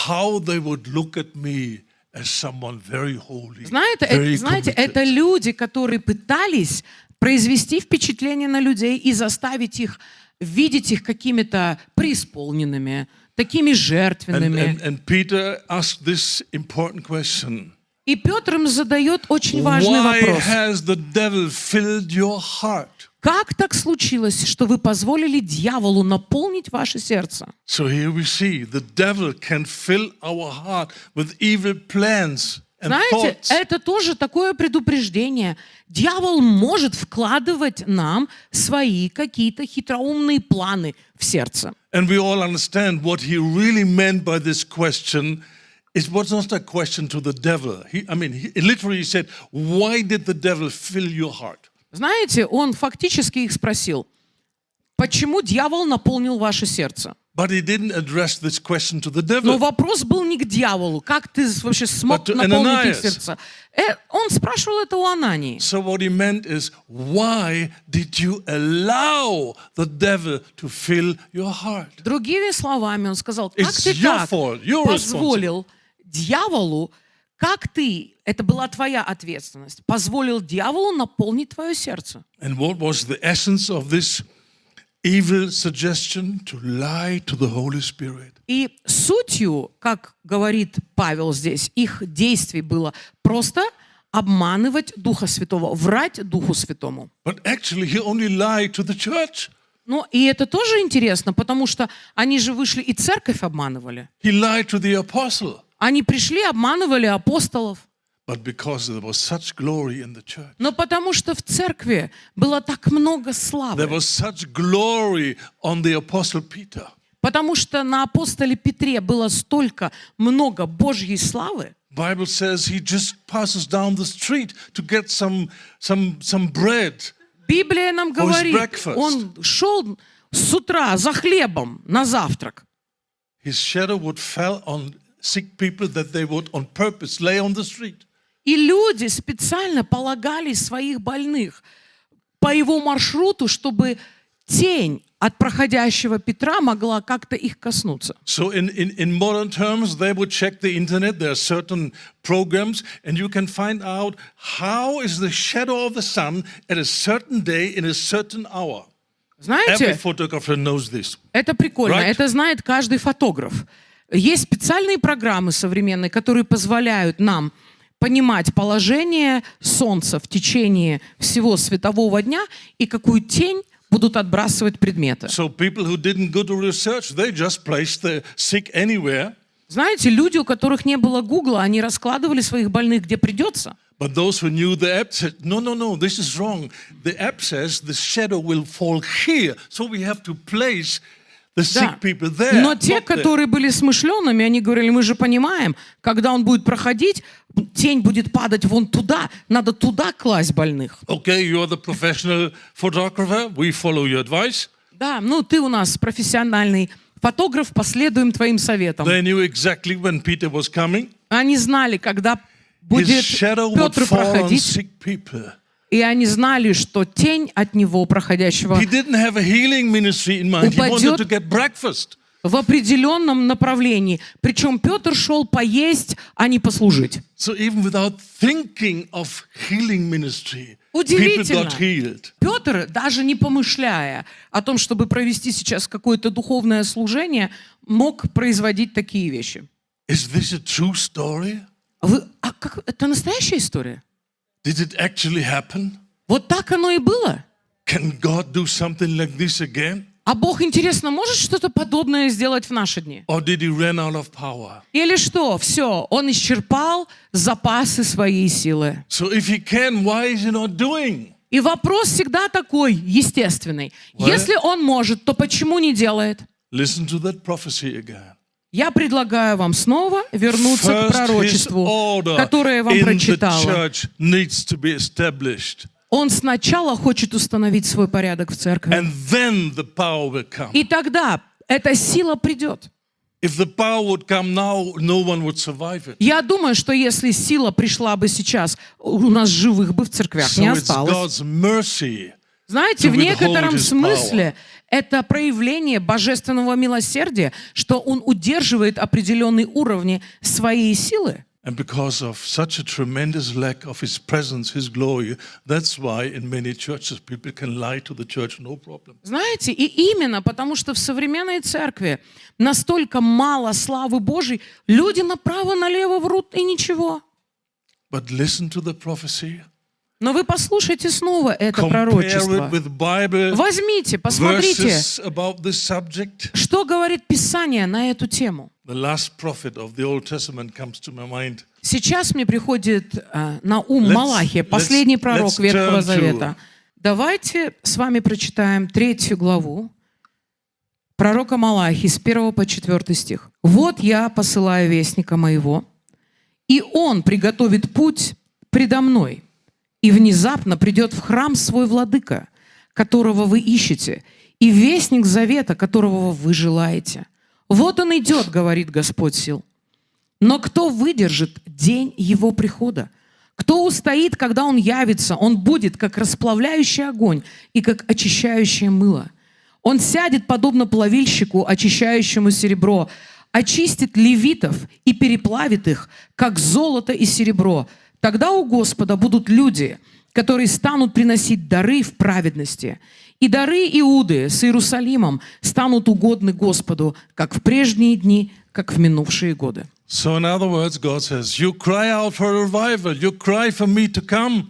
S1: how they would look at me as someone very holy,
S2: Знаете,
S1: very
S2: это
S1: committed.
S2: люди, которые пытались произвести впечатление на людей и заставить их видеть их какими-то преисполненными, такими жертвенными.
S1: And Peter asked this important question.
S2: И Петр им задает очень важный
S1: Why
S2: вопрос.
S1: has the devil filled your heart?
S2: Как так случилось, что вы позволили дьяволу наполнить ваше сердце?
S1: So here we see the devil can fill our heart with evil plans and
S2: Знаете,
S1: thoughts.
S2: это тоже такое предупреждение. Дьявол может вкладывать нам свои какие-то хитроумные планы в сердце.
S1: And we all understand what he really meant by this question. It was not a question to the devil. He literally said, why did the devil fill your heart?
S2: Знаете, он фактически их спросил, почему дьявол наполнил ваше сердце?
S1: But he didn't address this question to the
S2: Но
S1: devil.
S2: вопрос был не к дьяволу. Как ты вообще смог
S1: But to
S2: наполнить их
S1: Ananias.
S2: сердца? Он спрашивал это у Анании.
S1: So what he meant is, why did you allow the devil to fill your heart?
S2: Другими словами, он сказал, как
S1: It's
S2: ты
S1: your
S2: так
S1: fault. You're
S2: позволил дьяволу, как ты, это была твоя ответственность, позволил дьяволу наполнить твое сердце.
S1: And what was the essence of this evil suggestion? To lie to the Holy Spirit.
S2: И сутью, как говорит Павел здесь, их действий было просто обманывать Духа Святого, врать Духу Святому.
S1: But actually, he only lied to the church.
S2: Ну, и это тоже интересно, потому что они же вышли и церковь обманывали.
S1: He lied to the apostle.
S2: Они пришли, обманывали апостолов.
S1: But because there was such glory in the church,
S2: Но потому что в церкви было так много
S1: there
S2: славы.
S1: was such glory on the apostle Peter.
S2: Потому что на апостоле Петре было столько много Божьей славы.
S1: Bible says he just passes down the street to get some bread.
S2: Библия нам говорит,
S1: breakfast.
S2: он шел с утра за хлебом на завтрак.
S1: His shadow would fall on sick people that they would on purpose lay on the street.
S2: И люди специально полагали своих больных по его маршруту, чтобы тень от проходящего Петра могла как-то их коснуться.
S1: So in modern terms, they would check the internet. There are certain programs, and you can find out how is the shadow of the sun at a certain day in a certain hour. Every
S2: Знаете,
S1: photographer knows this.
S2: это прикольно,
S1: Right?
S2: это знает каждый фотограф. Есть специальные программы современные, которые позволяют нам понимать положение Солнца в течение всего светового дня и какую тень будут отбрасывать предметы.
S1: So people who didn't go to research, they just placed the sick anywhere.
S2: Знаете, люди, у которых не было Гугла, они раскладывали своих больных где придется.
S1: But those who knew the app said, no, this is wrong. The app says the shadow will fall here. So we have to place The sick
S2: Да.
S1: people there.
S2: Но те,
S1: not there.
S2: которые были смышленными, они говорили, мы же понимаем, когда он будет проходить, тень будет падать вон туда, надо туда класть больных.
S1: Okay, you're the professional photographer. We follow your advice.
S2: Да, ну ты у нас профессиональный фотограф, последуем твоим советам.
S1: They knew exactly when Peter was coming.
S2: Они знали, когда
S1: His
S2: будет
S1: shadow would
S2: Петр
S1: fall on
S2: проходить,
S1: sick people.
S2: и они знали, что тень от него, проходящего
S1: He didn't have a healing ministry in mind. He wanted to get breakfast.
S2: в определенном направлении. Причем Петр шел поесть, а не послужить.
S1: So even without thinking of healing ministry, people
S2: Удивительно.
S1: got healed.
S2: Петр, даже не помышляя о том, чтобы провести сейчас какое-то духовное служение, мог производить такие вещи.
S1: Is this a true story?
S2: Это настоящая история?
S1: Did it actually happen?
S2: Вот так оно и было?
S1: Can God do something like this again?
S2: А Бог, интересно, может что-то подобное сделать в наши дни?
S1: Or did he run out of power?
S2: Или что? Все, он исчерпал запасы своей силы.
S1: So if he can, why is he not doing?
S2: И вопрос всегда такой, естественный.
S1: What?
S2: Если он может, то почему не делает?
S1: Listen to that prophecy again.
S2: Я предлагаю вам снова вернуться к
S1: First, his
S2: пророчеству,
S1: order
S2: которое я вам
S1: in the
S2: прочитала.
S1: church needs to be established.
S2: Он сначала хочет установить свой порядок в церкви.
S1: And then the power will come.
S2: И тогда эта сила придет.
S1: If the power would come now, no one would survive it.
S2: Я думаю, что если сила пришла бы сейчас, у нас живых бы в церквях не
S1: So it's
S2: осталось.
S1: God's mercy.
S2: Знаете,
S1: to
S2: в некотором
S1: withhold his
S2: смысле это проявление божественного милосердия, что Он удерживает определенные уровни своей силы.
S1: And because of such a tremendous lack of his presence, his glory, that's why in many churches people can lie to the church, no problem.
S2: Знаете, и именно потому, что в современной церкви настолько мало славы Божьей, люди направо-налево врут и ничего.
S1: But listen to the prophecy.
S2: Но вы послушайте снова это
S1: Compare
S2: пророчество.
S1: it with Bible
S2: Возьмите, посмотрите,
S1: verses about this subject.
S2: что говорит Писание на эту тему.
S1: The last prophet of the Old Testament comes to my mind.
S2: Сейчас мне приходит на ум
S1: Let's-
S2: Малахия, последний пророк
S1: let's
S2: Ветхого
S1: turn to-
S2: Завета. Давайте с вами прочитаем 3 главу пророка Малахии с 1 по 4 стих. «Вот я посылаю вестника моего, и он приготовит путь предо мной, и внезапно придет в храм свой владыка, которого вы ищете, и вестник завета, которого вы желаете. Вот он идет, говорит Господь сил. Но кто выдержит день его прихода? Кто устоит, когда он явится? Он будет, как расплавляющий огонь и как очищающее мыло. Он сядет, подобно плавильщику, очищающему серебро, очистит левитов и переплавит их, как золото и серебро. Тогда у Господа будут люди, которые станут приносить дары в праведности. И дары Иуды с Иерусалимом станут угодны Господу, как в прежние дни, как в минувшие годы».
S1: So in other words, God says, you cry out for a revival. You cry for me to come.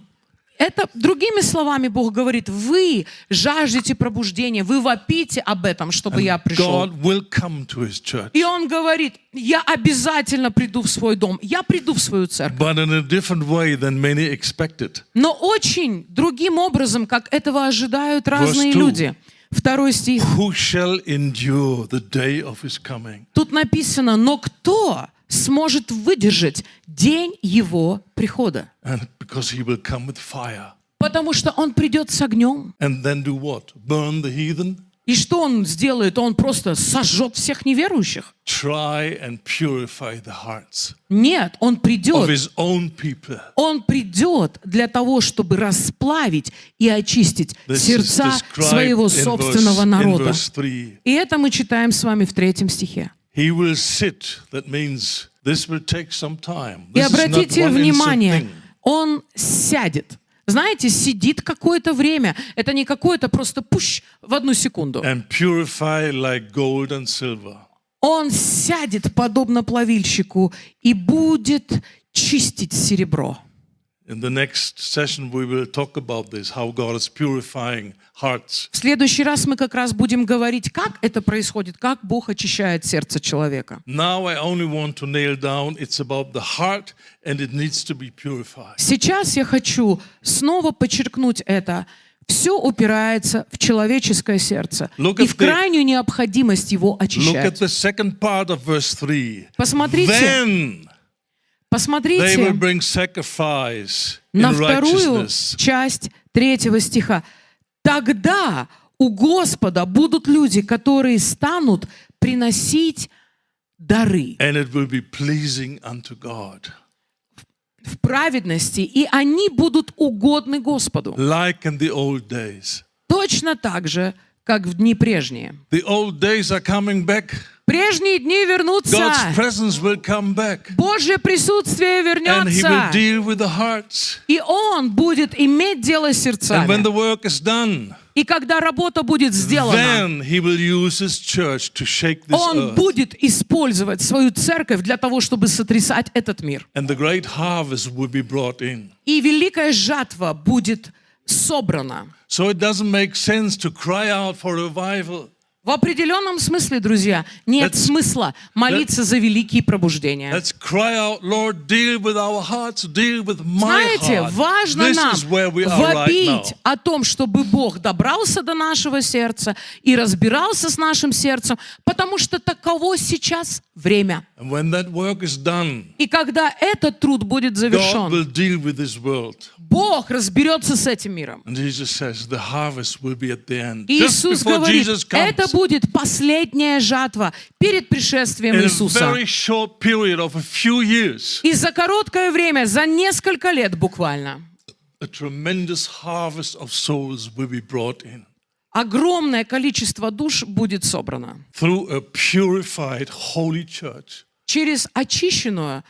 S2: Это, другими словами, Бог говорит, вы жаждете пробуждения, вы вопите об этом, чтобы я пришел.
S1: God will come to his church.
S2: И Он говорит, я обязательно приду в свой дом, я приду в свою церковь.
S1: But in a different way than many expected.
S2: Но очень другим образом, как этого ожидают разные
S1: 2.
S2: люди. 2 стих.
S1: Who shall endure the day of his coming?
S2: Тут написано, но кто сможет выдержать день его прихода?
S1: And because he will come with fire.
S2: Потому что Он придет с огнем.
S1: And then do what? Burn the heathen?
S2: И что Он сделает? Он просто сожжет всех неверующих?
S1: Try and purify the hearts
S2: Нет, Он
S1: of
S2: придет.
S1: his own people.
S2: Он придет для того, чтобы расплавить и очистить
S1: This is
S2: сердца
S1: described
S2: своего
S1: in
S2: собственного
S1: in
S2: народа.
S1: verse 3.
S2: И это мы читаем с вами в 3 стихе.
S1: He will sit. That means this will take some time.
S2: И
S1: This is not
S2: обратите
S1: one instant
S2: внимание,
S1: thing.
S2: Он сядет. Знаете, сидит какое-то время. Это не какое-то просто пуш в одну секунду.
S1: And purify like gold and silver.
S2: Он сядет, подобно плавильщику, и будет чистить серебро.
S1: In the next session, we will talk about this, how God is purifying hearts.
S2: В следующий раз мы как раз будем говорить, как это происходит, как Бог очищает сердце человека.
S1: Now I only want to nail down it's about the heart and it needs to be purified.
S2: Сейчас я хочу снова подчеркнуть это. Все упирается в человеческое сердце
S1: Look
S2: и
S1: at
S2: в
S1: the-
S2: крайнюю необходимость его
S1: Look at
S2: очищать.
S1: the second part of verse 3.
S2: Посмотрите,
S1: Then they will
S2: посмотрите
S1: bring sacrifice
S2: на
S1: in
S2: вторую
S1: righteousness.
S2: часть 3 стиха. Тогда у Господа будут люди, которые станут приносить дары
S1: And it will be pleasing unto God.
S2: в праведности, и они будут угодны Господу.
S1: Like in the old days.
S2: Точно так же, как в дни прежние.
S1: The old days are coming back.
S2: Прежние дни вернутся.
S1: God's presence will come back.
S2: Божье присутствие
S1: And He
S2: вернется.
S1: will deal with the hearts.
S2: И Он будет иметь дело с
S1: And when
S2: сердцами.
S1: the work is done,
S2: И когда работа будет сделана,
S1: then He will use His church to shake this
S2: Он
S1: earth.
S2: будет использовать свою церковь для того, чтобы сотрясать этот мир.
S1: And the great harvest will be brought in.
S2: И великая жатва будет собрана.
S1: So it doesn't make sense to cry out for revival.
S2: В определенном смысле, друзья, нет
S1: Let's-
S2: смысла молиться за великие пробуждения.
S1: Let's cry out, Lord, deal with our hearts, deal with my
S2: Знаете,
S1: heart.
S2: важно
S1: This
S2: нам
S1: is where we are right now.
S2: вопить о том, чтобы Бог добрался до нашего сердца и разбирался с нашим сердцем, потому что таково сейчас время.
S1: And when that work is done,
S2: И когда этот труд будет
S1: God
S2: завершен,
S1: will deal with this world.
S2: Бог разберется с этим миром.
S1: And Jesus says the harvest will be at the end.
S2: И
S1: Just
S2: Иисус
S1: before
S2: говорит,
S1: Jesus
S2: это
S1: comes,
S2: будет последняя жатва перед пришествием
S1: in a
S2: Иисуса.
S1: very short period of a few years,
S2: И за короткое время, за несколько лет буквально,
S1: a tremendous harvest of souls will be brought in
S2: огромное количество душ будет собрано
S1: through a purified holy church.
S2: через очищенную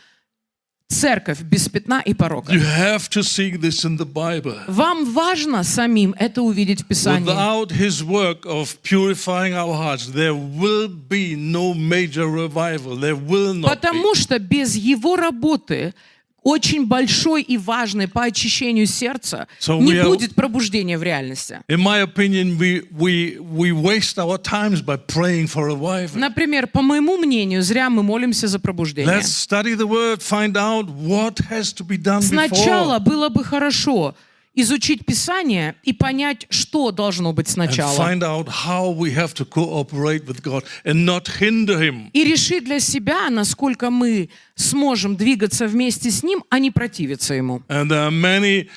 S2: церковь без пятна и порока.
S1: You have to see this in the Bible.
S2: Вам важно самим это увидеть в Писании.
S1: Without His work of purifying our hearts, there will be no major revival. There will not be.
S2: Потому что без Его работы, очень большой и важной по очищению сердца,
S1: So
S2: не
S1: we are-
S2: будет пробуждения в реальности.
S1: In my opinion, we waste our times by praying for revival.
S2: Например, по моему мнению, зря мы молимся за пробуждение.
S1: Let's study the Word, find out what has to be done
S2: Сначала
S1: before,
S2: было бы хорошо изучить Писание и понять, что должно быть
S1: and
S2: сначала.
S1: find out how we have to cooperate with God and not hinder Him.
S2: И решить для себя, насколько мы сможем двигаться вместе с Ним, а не противиться Ему.
S1: And there are many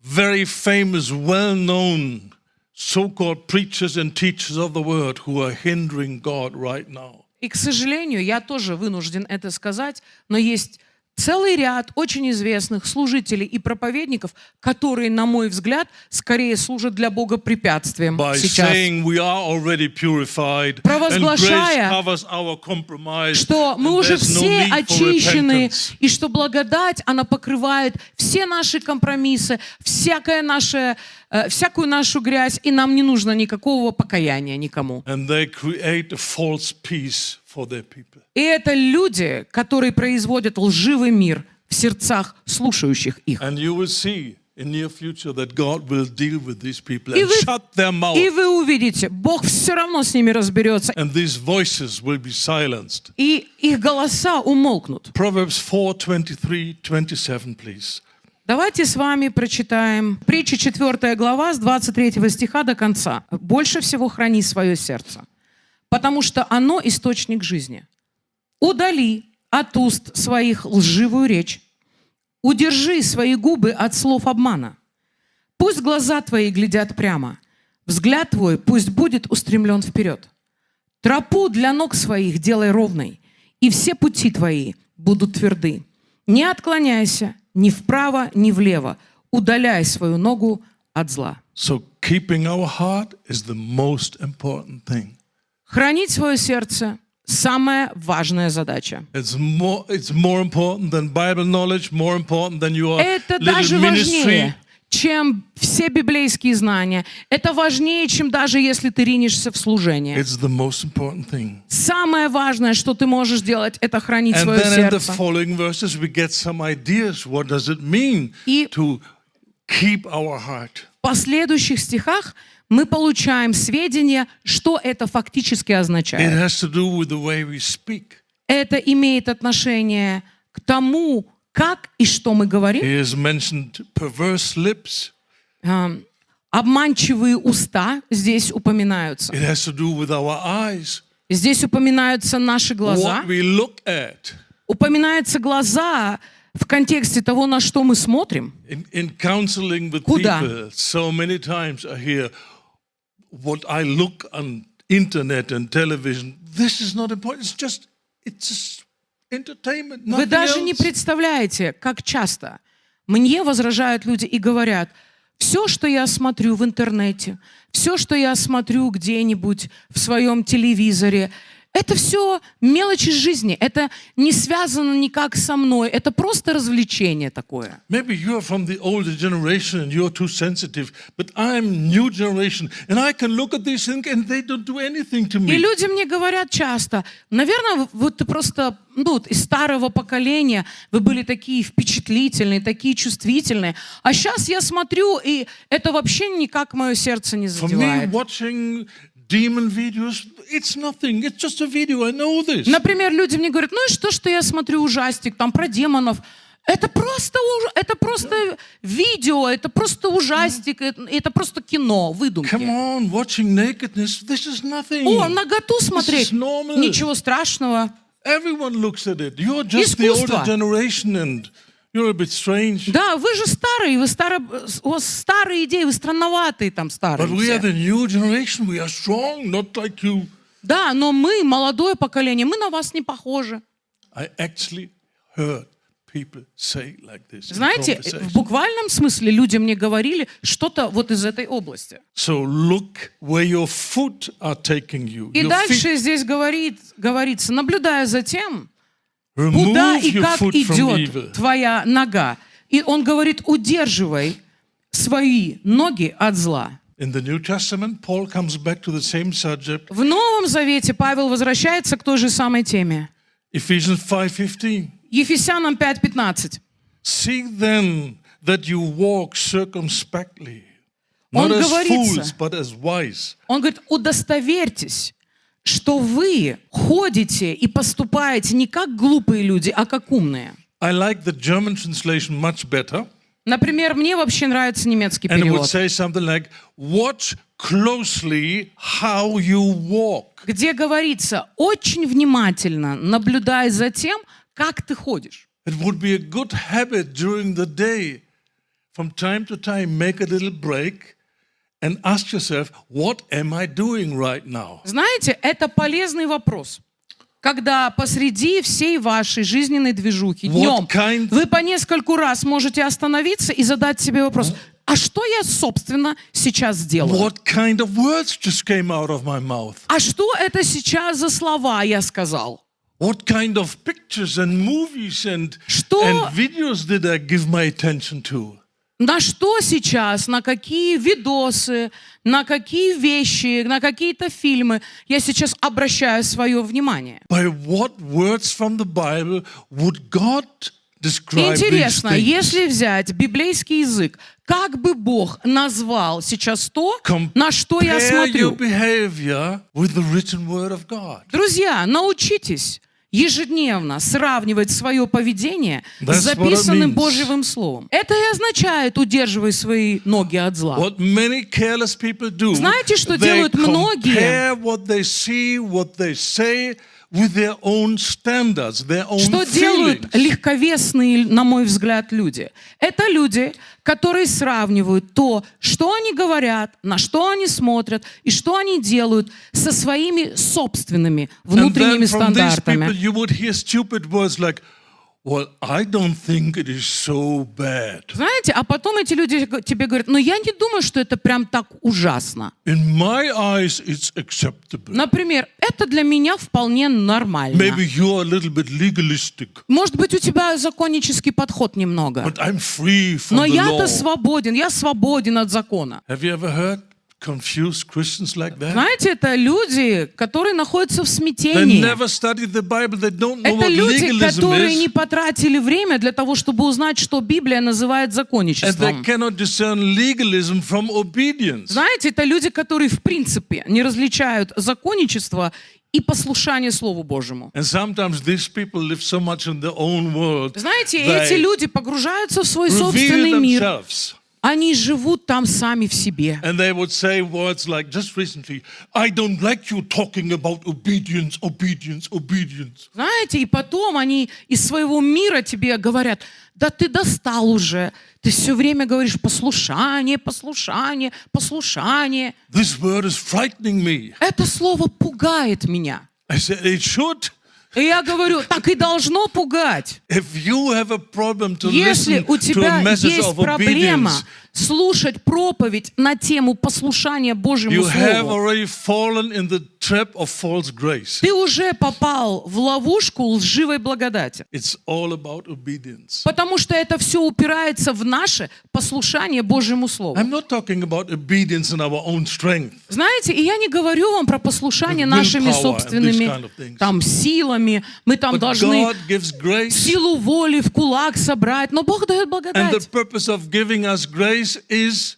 S1: very famous, well-known so-called preachers and teachers of the Word who are hindering God right now.
S2: И, к сожалению, я тоже вынужден это сказать, но есть целый ряд очень известных служителей и проповедников, которые, на мой взгляд, скорее служат для Бога препятствием
S1: By
S2: сейчас.
S1: saying we are already purified and grace
S2: Провозглашая,
S1: covers our compromise,
S2: что мы
S1: and
S2: уже
S1: there's no
S2: все
S1: need for
S2: очищены,
S1: repentance.
S2: и что благодать, она покрывает все наши компромиссы, всякую нашу грязь, и нам не нужно никакого покаяния никому.
S1: And they create a false peace for their people.
S2: И это люди, которые производят лживый мир в сердцах слушающих их.
S1: And you will see in near future that God will deal with these people
S2: И
S1: and
S2: вы,
S1: shut their mouth,
S2: и вы увидите, Бог все равно с ними разберется,
S1: and these voices will be silenced.
S2: и их голоса умолкнут.
S1: Proverbs 4:23-27, please.
S2: Давайте с вами прочитаем притча 4 глава с 23 стиха до конца. «Больше всего храни свое сердце, потому что оно источник жизни. Удали от уст своих лживую речь, удержи свои губы от слов обмана. Пусть глаза твои глядят прямо, взгляд твой пусть будет устремлен вперед. Тропу для ног своих делай ровной, и все пути твои будут тверды. Не отклоняйся ни вправо, ни влево, удаляй свою ногу от зла».
S1: So keeping our heart is the most important thing.
S2: Хранить свое сердце – самая важная задача.
S1: It's more important than Bible knowledge, more important than your
S2: Это
S1: little
S2: даже
S1: ministry.
S2: важнее, чем все библейские знания. Это важнее, чем даже если ты ринешься в служение.
S1: It's the most important thing.
S2: Самое важное, что ты можешь делать, это хранить
S1: And
S2: свое
S1: then in the
S2: сердце.
S1: following verses we get some ideas. What does it mean
S2: И
S1: to keep our heart?
S2: в последующих стихах мы получаем сведения, что это фактически
S1: It
S2: означает.
S1: has to do with the way we speak.
S2: Это имеет отношение к тому, как и что мы говорим.
S1: He has mentioned perverse lips.
S2: Обманчивые уста здесь упоминаются.
S1: It has to do with our eyes,
S2: Здесь упоминаются наши глаза.
S1: what we look at.
S2: Упоминаются глаза в контексте того, на что мы смотрим.
S1: In counseling with
S2: Куда?
S1: people, so many times I hear what I look on internet and television. This is not important. It's just entertainment.
S2: Вы
S1: Nothing
S2: даже не
S1: else.
S2: представляете, как часто мне возражают люди и говорят: все, что я смотрю в интернете, все, что я смотрю где-нибудь в своем телевизоре, это все мелочи жизни, это не связано никак со мной, это просто развлечение такое.
S1: Maybe you're from the older generation and you're too sensitive, but I'm new generation and I can look at these things and they don't do anything to
S2: И
S1: me.
S2: люди мне говорят часто: наверное, вот ты просто из старого поколения, вы были такие впечатлительные, такие чувствительные, а сейчас я смотрю, и это вообще никак мое сердце не
S1: For me,
S2: задевает.
S1: watching demon videos, it's nothing. It's just a video. I know this.
S2: Например, люди мне говорят: ну и что я смотрю ужастик там про демонов? Это просто видео, это просто ужастик, это просто кино, выдумки.
S1: Come on, watching nakedness, this is nothing.
S2: О, наготу смотреть,
S1: This is normal.
S2: ничего страшного.
S1: Everyone looks at it. You're just the older
S2: Искусство.
S1: generation and you're a bit strange.
S2: Да, вы же старые, у вас старые идеи, вы странноватые там старые.
S1: But we
S2: все.
S1: are the new generation. We are strong, not like you.
S2: Да, но мы, молодое поколение, мы на вас не похожи.
S1: I actually heard people say like this. in
S2: Знаете,
S1: conversation.
S2: в буквальном смысле люди мне говорили что-то вот из этой области.
S1: So look where your foot are taking you.
S2: И
S1: Your feet.
S2: дальше здесь говорится, наблюдая за тем, куда
S1: Remove
S2: и
S1: your
S2: как
S1: foot from
S2: идет
S1: evil.
S2: твоя нога. И он говорит: удерживай свои ноги от зла.
S1: In the New Testament, Paul comes back to the same subject.
S2: В Новом Завете Павел возвращается к той же самой теме.
S1: Ephesians 5:15.
S2: Ефесянам 5:15.
S1: See then that you walk circumspectly,
S2: Он
S1: not as
S2: говорится.
S1: fools, but as wise.
S2: Он говорит: удостоверьтесь, что вы ходите и поступаете не как глупые люди, а как умные.
S1: I like the German translation much better.
S2: Например, мне вообще нравится немецкий
S1: And it would
S2: перевод,
S1: say something like, watch closely how you walk.
S2: где говорится: очень внимательно наблюдай за тем, как ты ходишь.
S1: It would be a good habit during the day, from time to time, make a little break and ask yourself, what am I doing right now?
S2: Знаете, это полезный вопрос. Когда посреди всей вашей жизненной движухи днем вы по нескольку раз можете остановиться и задать себе вопрос: а что я, собственно, сейчас сделаю?
S1: What kind of words just came out of my mouth?
S2: А что это сейчас за слова я сказал?
S1: What kind of pictures and movies and
S2: Что-
S1: videos did I give my attention to?
S2: На что сейчас, на какие видосы, на какие вещи, на какие-то фильмы я сейчас обращаю свое внимание?
S1: By what words from the Bible would God describe
S2: Интересно,
S1: these things?
S2: если взять библейский язык, как бы Бог назвал сейчас то, на что я
S1: Compare
S2: смотрю?
S1: your behavior with the written word of God.
S2: Друзья, научитесь ежедневно сравнивать свое поведение с
S1: That's what it
S2: записанным
S1: means.
S2: Божьим Словом. Это и означает: удерживай свои ноги от зла.
S1: What many careless people do,
S2: Знаете, что
S1: they
S2: делают многие?
S1: compare what they see, what they say with their own standards, their own
S2: Что делают
S1: feelings.
S2: легковесные, на мой взгляд, люди? Это люди, которые сравнивают то, что они говорят, на что они смотрят и что они делают со своими собственными
S1: And
S2: внутренними
S1: then from these people
S2: стандартами.
S1: you would hear stupid words like, well, I don't think it is so bad.
S2: Знаете, а потом эти люди тебе говорят: но я не думаю, что это прям так ужасно.
S1: In my eyes, it's acceptable.
S2: Например, это для меня вполне нормально.
S1: Maybe you are a little bit legalistic,
S2: Может быть, у тебя законнический подход немного.
S1: but I'm free from
S2: Но
S1: the
S2: я-то
S1: law.
S2: я свободен от закона.
S1: Have you ever heard confused Christians like that?
S2: Знаете, это люди, которые находятся в
S1: They
S2: смятении.
S1: never studied the Bible. They don't know
S2: Это
S1: what
S2: люди,
S1: legalism
S2: которые не
S1: is.
S2: потратили время для того, чтобы узнать, что Библия называет
S1: And they
S2: законничеством.
S1: cannot discern legalism from obedience.
S2: Знаете, это люди, которые в принципе не различают законничество и послушание Слову Божьему.
S1: And sometimes these people live so much in their own world.
S2: Знаете,
S1: They
S2: эти люди погружаются в свой
S1: reveal
S2: собственный мир.
S1: themselves.
S2: Они живут там сами в себе.
S1: And they would say words like, just recently, I don't like you talking about obedience, obedience, obedience.
S2: Знаете, и потом они из своего мира тебе говорят: да ты достал уже, ты все время говоришь послушание, послушание, послушание.
S1: This word is frightening me.
S2: Это слово пугает меня.
S1: I said, it should.
S2: И я говорю, так и должно пугать.
S1: If you have a problem to
S2: Если
S1: listen
S2: у
S1: to a
S2: тебя
S1: message
S2: есть
S1: of
S2: проблема
S1: obedience,
S2: слушать проповедь на тему послушания Божьему
S1: you have
S2: Слову,
S1: already fallen in the trap of false grace.
S2: ты уже попал в ловушку лживой благодати.
S1: It's all about obedience.
S2: Потому что это все упирается в наше послушание Божьему Слову.
S1: I'm not talking about obedience in our own strength.
S2: Знаете, и я не говорю вам про послушание
S1: With
S2: нашими
S1: willpower and these
S2: собственными
S1: kind of things.
S2: там силами. Мы там
S1: But
S2: должны
S1: God gives grace,
S2: силу воли в кулак собрать. Но Бог дает
S1: and the
S2: благодать.
S1: purpose of giving us grace is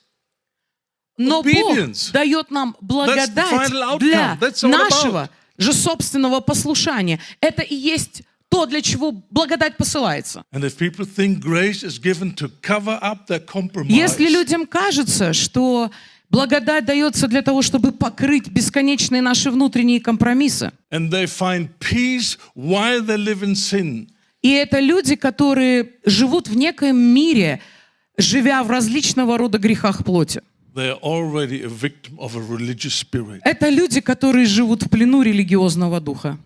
S2: Но Бог
S1: obedience.
S2: дает нам благодать
S1: final outcome.
S2: для
S1: That's all
S2: нашего же собственного послушания. Это и есть то, для чего благодать посылается.
S1: And if people think grace is given to cover up their compromise,
S2: Если людям кажется, что благодать дается для того, чтобы покрыть бесконечные наши внутренние компромиссы,
S1: and they find peace while they live in sin,
S2: и это люди, которые живут в некоем мире, живя в различного рода грехах плоти.
S1: they are already a victim of a religious spirit.
S2: Это люди, которые живут в плену религиозного духа.